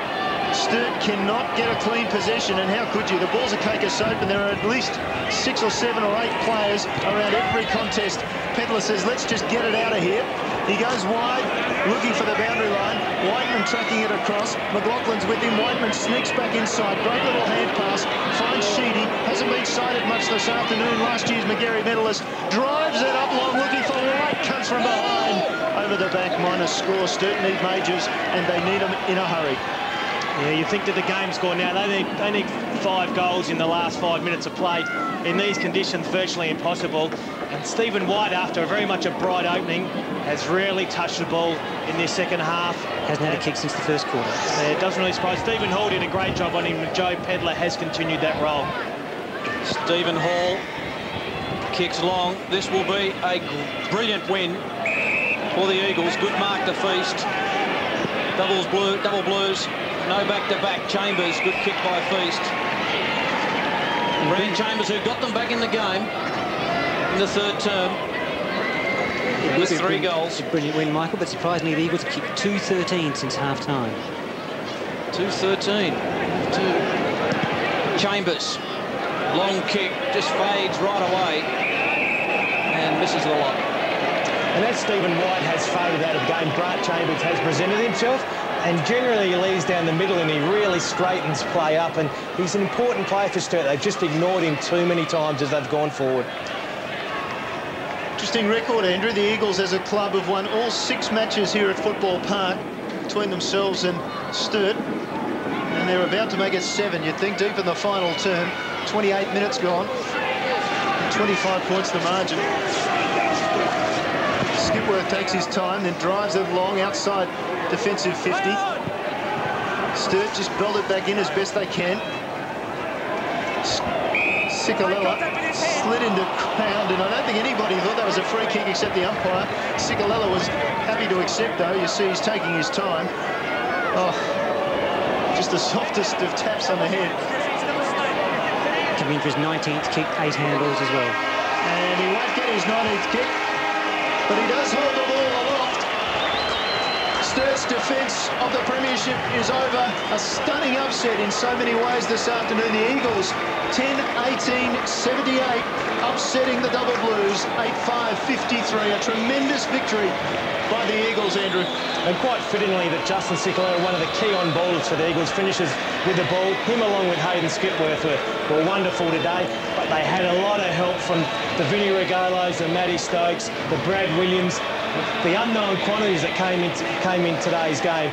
Sturt cannot get a clean possession, and how could you? The ball's a cake of soap, and there are at least 6 or 7 or 8 players around every contest. Pedler says, let's just get it out of here. He goes wide, looking for the boundary line. Whiteman tracking it across. McLaughlin's with him. Whiteman sneaks back inside. Great little hand pass. Finds Sheedy. Hasn't been sighted much this afternoon. Last year's McGarry medalist. Drives it up long, looking for White. Comes from behind. Over the back, minus score. Sturt need majors, and they need them in a hurry. Yeah, you think that the game's gone now. They need 5 goals in the last 5 minutes of play. In these conditions, virtually impossible. And Stephen White, after very much a bright opening, has rarely touched the ball in this second half. Hasn't had a kick since the first quarter. Yeah, it doesn't really surprise. Stephen Hall did a great job on him, and Joe Pedler has continued that role. Stephen Hall kicks long. This will be a brilliant win for the Eagles. Good mark to Feast. Double blues. No back-to-back. Chambers, good kick by Feast. Brad Chambers, who got them back in the game in the third term with 3 goals. It's a brilliant win, Michael, but surprisingly, the Eagles have kicked 2-13 since half-time. 2-13. Chambers, long kick, just fades right away and misses the lot. And as Stephen White has faded out of game, Brad Chambers has presented himself, and generally he leads down the middle and he really straightens play up, and he's an important player for Sturt. They've just ignored him too many times as they've gone forward. Interesting record, Andrew. The Eagles as a club have won all 6 matches here at Football Park between themselves and Sturt, and they're about to make it 7, you'd think, deep in the final term. 28 minutes gone, and 25 points the margin. Skipworth takes his time, then drives it long outside defensive 50. Sturt just build it back in as best they can. Cicolella slid into ground, and I don't think anybody thought that was a free kick except the umpire. Cicolella was happy to accept, though. You see he's taking his time. Oh, just the softest of taps on the head. Could be for his 19th kick, 8 handballs as well. And he won't get his 19th kick, but he does hold the ball aloft. Sturt's defence of the premiership is over. A stunning upset in so many ways this afternoon. The Eagles 10-18-78, upsetting the Double Blues 8-5-53. A tremendous victory by the Eagles, Andrew. And quite fittingly that Justin Cicolella, one of the key on ballers for the Eagles, finishes with the ball. Him along with Hayden Skipworth were wonderful today, but they had a lot of help from the Vinnie Regalos, the Matty Stokes, the Brad Williams, the unknown quantities that came in today's game.